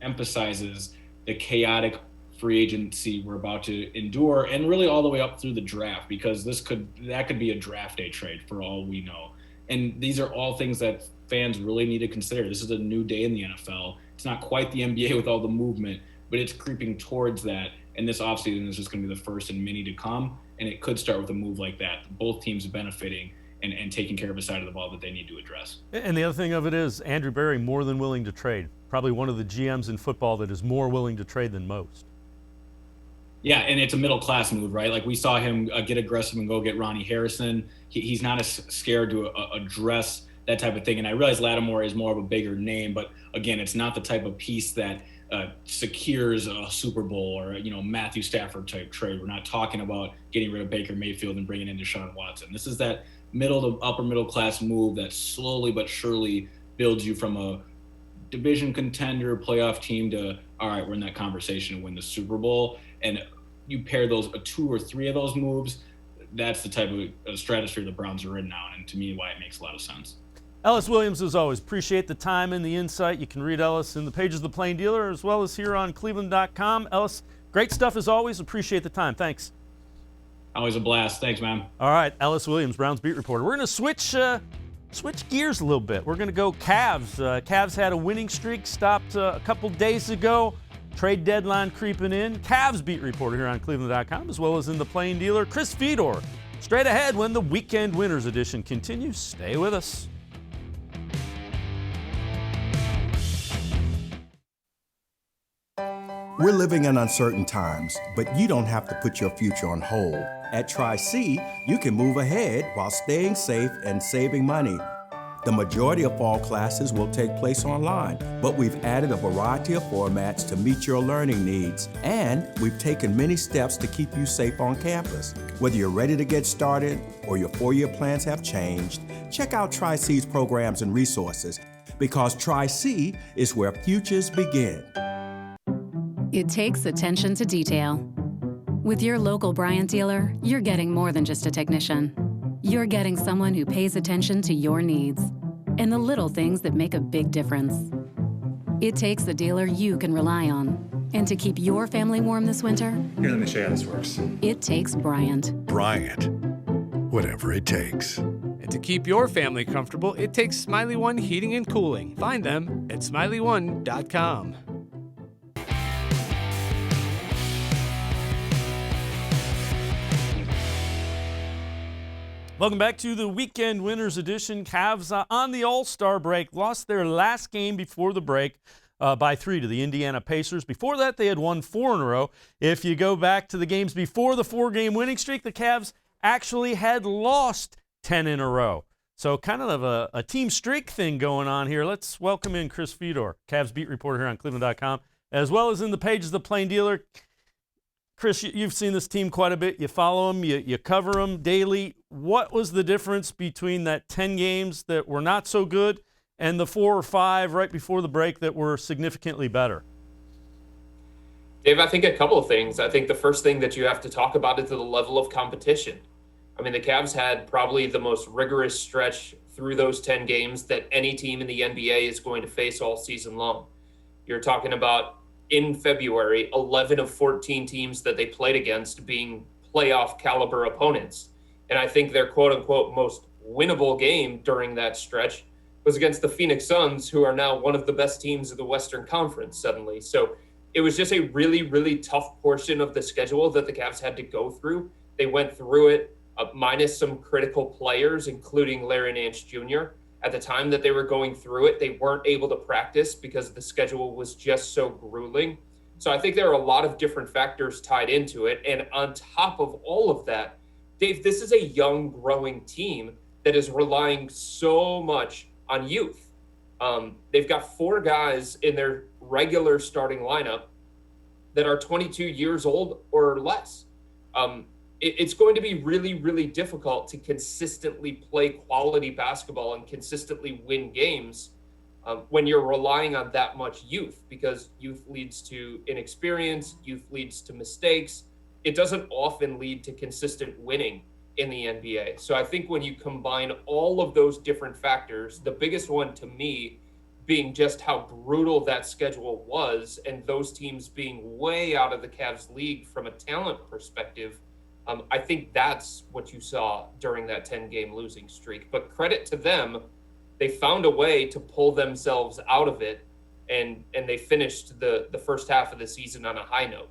Speaker 3: emphasizes the chaotic free agency we're about to endure, and really all the way up through the draft, because that could be a draft day trade for all we know. And these are all things that fans really need to consider. This is a new day in the NFL. It's not quite the NBA with all the movement, but it's creeping towards that. And this offseason is just going to be the first in many to come. And it could start with a move like that. Both teams benefiting and taking care of a side of the ball that they need to address.
Speaker 1: And the other thing of it is Andrew Berry more than willing to trade. Probably one of the GMs in football that is more willing to trade than most.
Speaker 3: Yeah, and it's a middle-class move, right? Like, we saw him get aggressive and go get Ronnie Harrison. He's not as scared to address that type of thing. And I realize Lattimore is more of a bigger name, but again, it's not the type of piece that secures a Super Bowl or, Matthew Stafford type trade. We're not talking about getting rid of Baker Mayfield and bringing in Deshaun Watson. This is that middle to upper middle-class move that slowly but surely builds you from a division contender, playoff team to, all right, we're in that conversation to win the Super Bowl. And you pair those 2 or 3 of those moves, that's the type of stratosphere the Browns are in now, and to me, why it makes a lot of sense.
Speaker 1: Ellis Williams, as always, appreciate the time and the insight. You can read Ellis in the pages of the Plain Dealer as well as here on cleveland.com. Ellis, great stuff as always. Appreciate the time. Thanks.
Speaker 3: Always a blast. Thanks, man.
Speaker 1: All right, Ellis Williams, Browns beat reporter. We're going to switch gears a little bit. We're going to go Cavs. Cavs had a winning streak, stopped a couple days ago. Trade deadline creeping in. Cavs beat reporter here on cleveland.com as well as in the Plain Dealer. Chris Fedor, straight ahead when the Weekend Winners Edition continues. Stay with us.
Speaker 5: We're living in uncertain times, but you don't have to put your future on hold. At Tri-C, you can move ahead while staying safe and saving money. The majority of fall classes will take place online, but we've added a variety of formats to meet your learning needs, and we've taken many steps to keep you safe on campus. Whether you're ready to get started or your four-year plans have changed, check out Tri-C's programs and resources, because Tri-C is where futures begin.
Speaker 12: It takes attention to detail. With your local Bryant dealer, you're getting more than just a technician. You're getting someone who pays attention to your needs and the little things that make a big difference. It takes a dealer you can rely on. And to keep your family warm this winter,
Speaker 13: here, let me show you how this works.
Speaker 12: It takes Bryant.
Speaker 13: Bryant. Whatever it takes.
Speaker 14: And to keep your family comfortable, it takes Smiley One Heating and Cooling. Find them at smiley1.com.
Speaker 1: Welcome back to the Weekend Winners Edition. Cavs on the All-Star break lost their last game before the break by 3 to the Indiana Pacers. Before that, they had won 4 in a row. If you go back to the games before the 4-game winning streak, the Cavs actually had lost 10 in a row. So kind of a team streak thing going on here. Let's welcome in Chris Fedor, Cavs beat reporter here on cleveland.com, as well as in the pages of the Plain Dealer. Chris, you've seen this team quite a bit. You follow them, you cover them daily. What was the difference between that 10 games that were not so good and the 4 or 5 right before the break that were significantly better?
Speaker 15: Dave, I think a couple of things. I think the first thing that you have to talk about is the level of competition. I mean, the Cavs had probably the most rigorous stretch through those 10 games that any team in the NBA is going to face all season long. You're talking about, in February, 11 of 14 teams that they played against being playoff caliber opponents. And I think their quote unquote most winnable game during that stretch was against the Phoenix Suns, who are now one of the best teams of the Western Conference suddenly. So it was just a really, really tough portion of the schedule that the Cavs had to go through. They went through it minus some critical players, including Larry Nance Jr. At the time that they were going through it, they weren't able to practice because the schedule was just so grueling. So I think there are a lot of different factors tied into it. And on top of all of that, Dave, this is a young, growing team that is relying so much on youth. They've got 4 guys in their regular starting lineup that are 22 years old or less. It's going to be really, really difficult to consistently play quality basketball and consistently win games when you're relying on that much youth, because youth leads to inexperience, youth leads to mistakes. It doesn't often lead to consistent winning in the NBA. So I think when you combine all of those different factors, the biggest one to me being just how brutal that schedule was, and those teams being way out of the Cavs league from a talent perspective, I think that's what you saw during that 10-game losing streak. But credit to them, they found a way to pull themselves out of it, and they finished the first half of the season on a high note.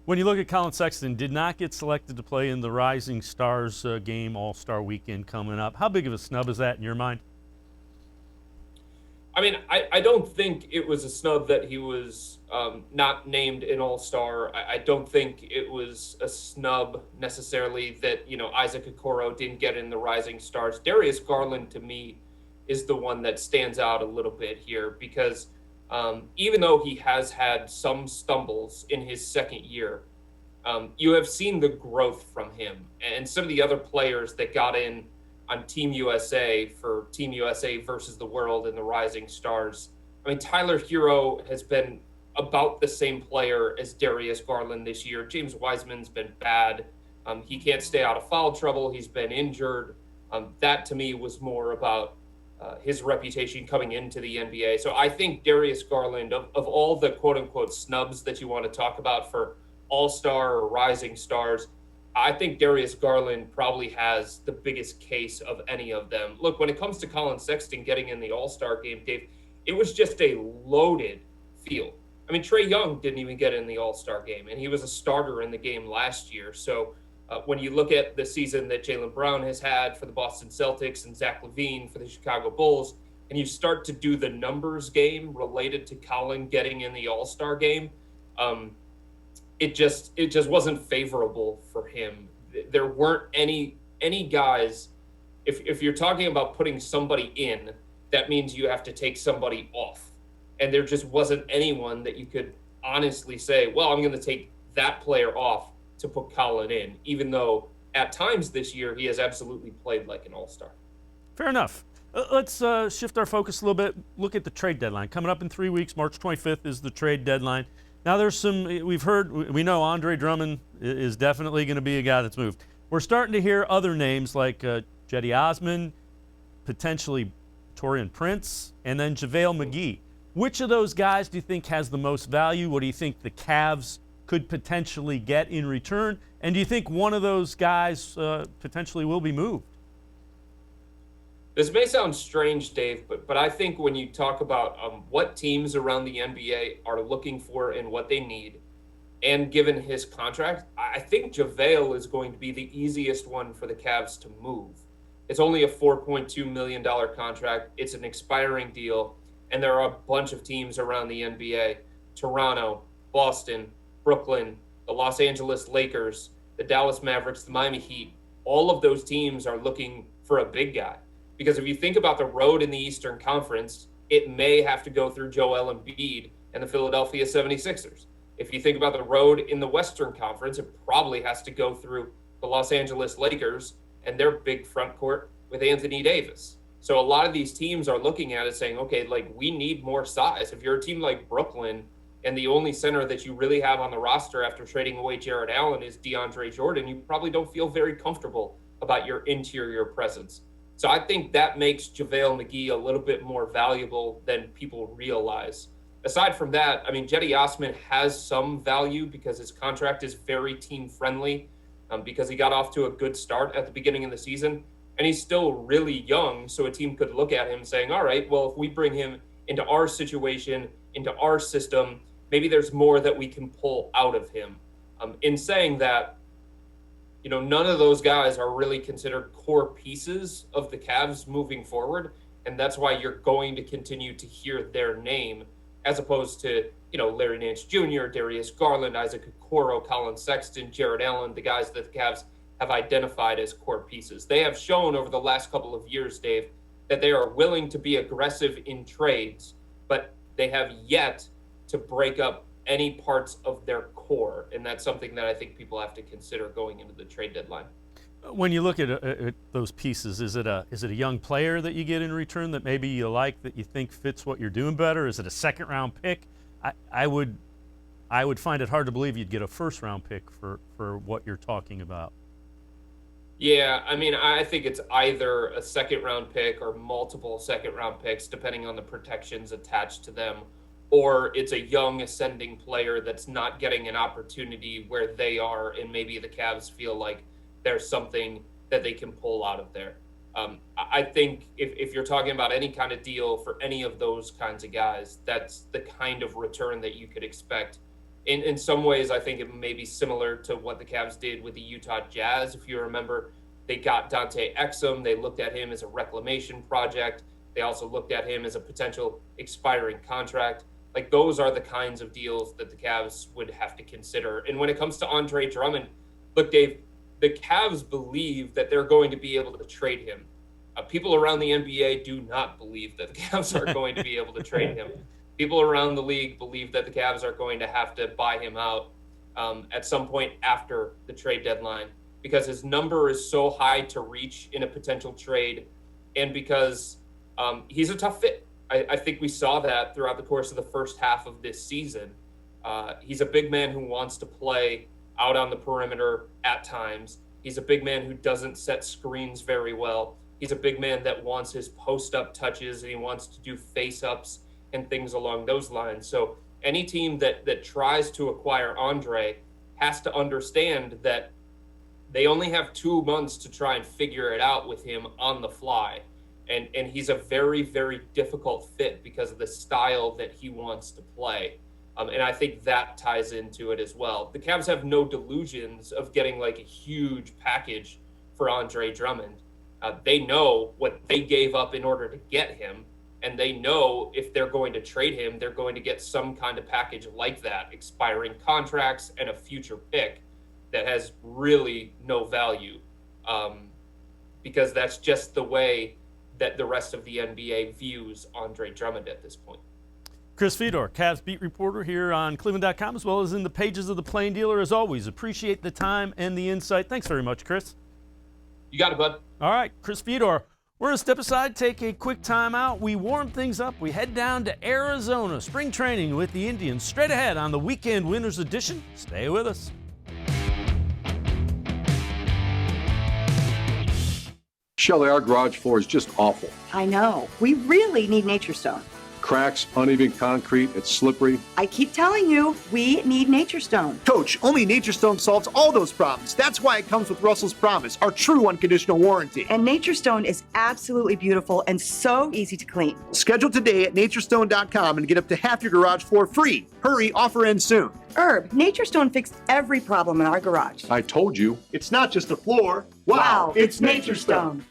Speaker 1: When you look at Colin Sexton, did not get selected to play in the Rising Stars game All-Star Weekend coming up. How big of a snub is that in your mind?
Speaker 15: I mean, I don't think it was a snub that he was not named an All-Star. I don't think it was a snub necessarily that, Isaac Okoro didn't get in the Rising Stars. Darius Garland, to me, is the one that stands out a little bit here, because even though he has had some stumbles in his second year, you have seen the growth from him. And some of the other players that got in on Team USA for Team USA versus the World and the Rising Stars, I mean, Tyler Hero has been about the same player as Darius Garland this year. James Wiseman's been bad. He can't stay out of foul trouble. He's been injured. That, to me, was more about his reputation coming into the NBA. So I think Darius Garland, of all the quote-unquote snubs that you want to talk about for All-Star or Rising Stars, I think Darius Garland probably has the biggest case of any of them. Look, when it comes to Colin Sexton getting in the All-Star game, Dave, it was just a loaded field. I mean, Trae Young didn't even get in the All-Star game, and he was a starter in the game last year. So when you look at the season that Jaylen Brown has had for the Boston Celtics and Zach LaVine for the Chicago Bulls, and you start to do the numbers game related to Colin getting in the All-Star game, it just wasn't favorable for him. There weren't any guys. If you're talking about putting somebody in, that means you have to take somebody off. And there just wasn't anyone that you could honestly say, well, I'm going to take that player off to put Colin in, even though at times this year he has absolutely played like an all-star.
Speaker 1: Fair enough. Let's shift our focus a little bit. Look at the trade deadline. Coming up in 3 weeks, March 25th is the trade deadline. Now there's some, we know Andre Drummond is definitely going to be a guy that's moved. We're starting to hear other names like Cedi Osman, potentially Taurean Prince, and then JaVale McGee. Which of those guys do you think has the most value? What do you think the Cavs could potentially get in return? And do you think one of those guys potentially will be moved?
Speaker 15: This may sound strange, Dave, but I think when you talk about what teams around the NBA are looking for and what they need, and given his contract, I think JaVale is going to be the easiest one for the Cavs to move. It's only a $4.2 million contract. It's an expiring deal, and there are a bunch of teams around the NBA, Toronto, Boston, Brooklyn, the Los Angeles Lakers, the Dallas Mavericks, the Miami Heat. All of those teams are looking for a big guy. Because if you think about the road in the Eastern Conference, it may have to go through Joel Embiid and the Philadelphia 76ers. If you think about the road in the Western Conference, it probably has to go through the Los Angeles Lakers and their big front court with Anthony Davis. So a lot of these teams are looking at it saying, okay, like, we need more size. If you're a team like Brooklyn and the only center that you really have on the roster after trading away Jared Allen is DeAndre Jordan, you probably don't feel very comfortable about your interior presence. So I think that makes JaVale McGee a little bit more valuable than people realize. Aside from that, I mean, Cedi Osman has some value because his contract is very team-friendly, because he got off to a good start at the beginning of the season, and he's still really young, so a team could look at him saying, all right, well, if we bring him into our situation, into our system, maybe there's more that we can pull out of him. In saying that, none of those guys are really considered core pieces of the Cavs moving forward. And that's why you're going to continue to hear their name as opposed to, Larry Nance Jr., Darius Garland, Isaac Okoro, Colin Sexton, Jared Allen, the guys that the Cavs have identified as core pieces. They have shown over the last couple of years, Dave, that they are willing to be aggressive in trades, but they have yet to break up any parts of their core. And that's something that I think people have to consider going into the trade deadline.
Speaker 1: When you look at those pieces, is it a young player that you get in return that maybe you like, that you think fits what you're doing better? Is it a second-round pick? I would find it hard to believe you'd get a first-round pick for what you're talking about.
Speaker 15: Yeah, I mean, I think it's either a second-round pick or multiple second-round picks, depending on the protections attached to them, or it's a young ascending player that's not getting an opportunity where they are, and maybe the Cavs feel like there's something that they can pull out of there. I think if you're talking about any kind of deal for any of those kinds of guys, that's the kind of return that you could expect. In some ways, I think it may be similar to what the Cavs did with the Utah Jazz. If you remember, they got Dante Exum. They looked at him as a reclamation project. They also looked at him as a potential expiring contract. Like, those are the kinds of deals that the Cavs would have to consider. And when it comes to Andre Drummond, look, Dave, the Cavs believe that they're going to be able to trade him. People around the NBA do not believe that the Cavs are going to be able to trade him. People around the league believe that the Cavs are going to have to buy him out at some point after the trade deadline, because his number is so high to reach in a potential trade, and because he's a tough fit. I think we saw that throughout the course of the first half of this season. He's a big man who wants to play out on the perimeter at times. He's a big man who doesn't set screens very well. He's a big man that wants his post-up touches, and he wants to do face-ups and things along those lines. So any team that tries to acquire Andre has to understand that they only have 2 months to try and figure it out with him on the fly. And he's a very, very difficult fit because of the style that he wants to play. And I think that ties into it as well. The Cavs have no delusions of getting like a huge package for Andre Drummond. They know what they gave up in order to get him, and they know if they're going to trade him, they're going to get some kind of package like that, expiring contracts and a future pick that has really no value, because that's just the way that the rest of the NBA views Andre Drummond at this point.
Speaker 1: Chris Fedor, Cavs beat reporter here on cleveland.com, as well as in the pages of the Plain Dealer. As always, appreciate the time and the insight. Thanks very much, Chris.
Speaker 15: You got it, bud.
Speaker 1: All right, Chris Fedor. We're going to step aside, take a quick time out. We warm things up. We head down to Arizona. Spring training with the Indians straight ahead on the Weekend Winners Edition. Stay with us.
Speaker 7: Shelley, our garage floor is just awful.
Speaker 8: I know. We really need Nature Stone.
Speaker 7: Cracks, uneven concrete, it's slippery.
Speaker 8: I keep telling you, we need Nature Stone.
Speaker 9: Coach, only Nature Stone solves all those problems. That's why it comes with Russell's Promise, our true unconditional warranty.
Speaker 8: And Nature Stone is absolutely beautiful and so easy to clean.
Speaker 9: Schedule today at naturestone.com and get up to half your garage floor free. Hurry, offer ends soon.
Speaker 8: Herb, Nature Stone fixed every problem in our garage.
Speaker 7: I told you.
Speaker 9: It's not just a floor.
Speaker 8: Wow, it's Nature Stone.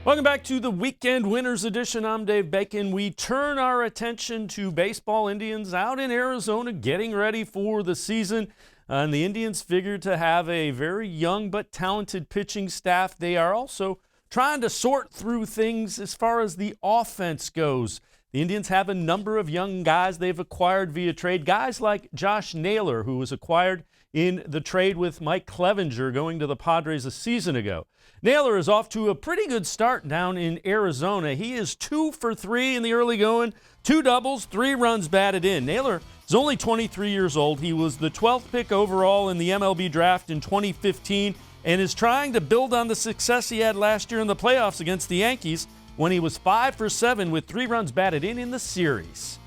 Speaker 1: Welcome back to the Weekend Winners Edition. I'm Dave Bacon. We turn our attention to baseball. Indians out in Arizona getting ready for the season. And the Indians figured to have a very young but talented pitching staff. They are also trying to sort through things as far as the offense goes. The Indians have a number of young guys they've acquired via trade. Guys like Josh Naylor, who was acquired in the trade with Mike Clevenger going to the Padres a season ago. Naylor is off to a pretty good start down in Arizona. He is 2 for 3 in the early going, 2 doubles, 3 runs batted in. Naylor is only 23 years old. He was the 12th pick overall in the MLB draft in 2015 and is trying to build on the success he had last year in the playoffs against the Yankees when he was 5 for 7 with 3 runs batted in the series.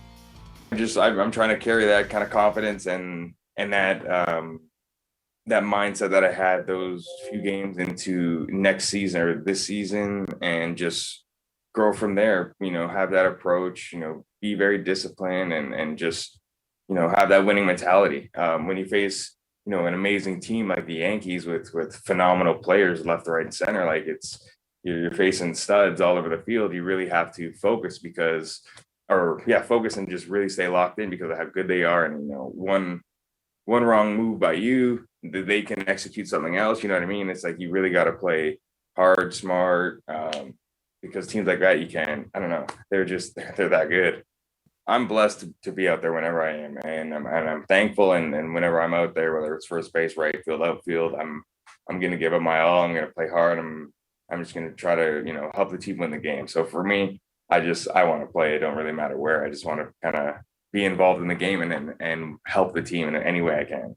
Speaker 16: I'm trying to carry that kind of confidence and that mindset that I had those few games into next season or this season, and just grow from there, have that approach, be very disciplined and just, have that winning mentality. When you face, an amazing team like the Yankees with phenomenal players left, right, and center, like you're facing studs all over the field, you really have to focus because focus and just really stay locked in because of how good they are. And, one wrong move by you, they can execute something else. You know what I mean? It's like you really got to play hard, smart, because teams like that, I don't know, they're that good. I'm blessed to be out there whenever I am, and I'm thankful. And whenever I'm out there, whether it's first base, right field, outfield, I'm going to give it my all. I'm going to play hard. I'm just going to try to, help the team win the game. So for me, I want to play. It don't really matter where. I just want to kind of be involved in the game and help the team in any way I can.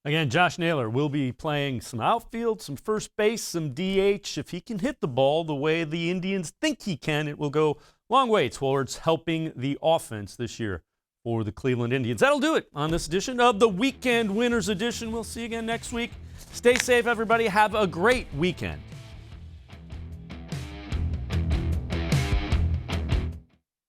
Speaker 1: Again, Josh Naylor will be playing some outfield, some first base, some DH. If he can hit the ball the way the Indians think he can, it will go a long way towards helping the offense this year for the Cleveland Indians. That'll do it on this edition of the Weekend Winners Edition. We'll see you again next week. Stay safe, everybody. Have a great weekend.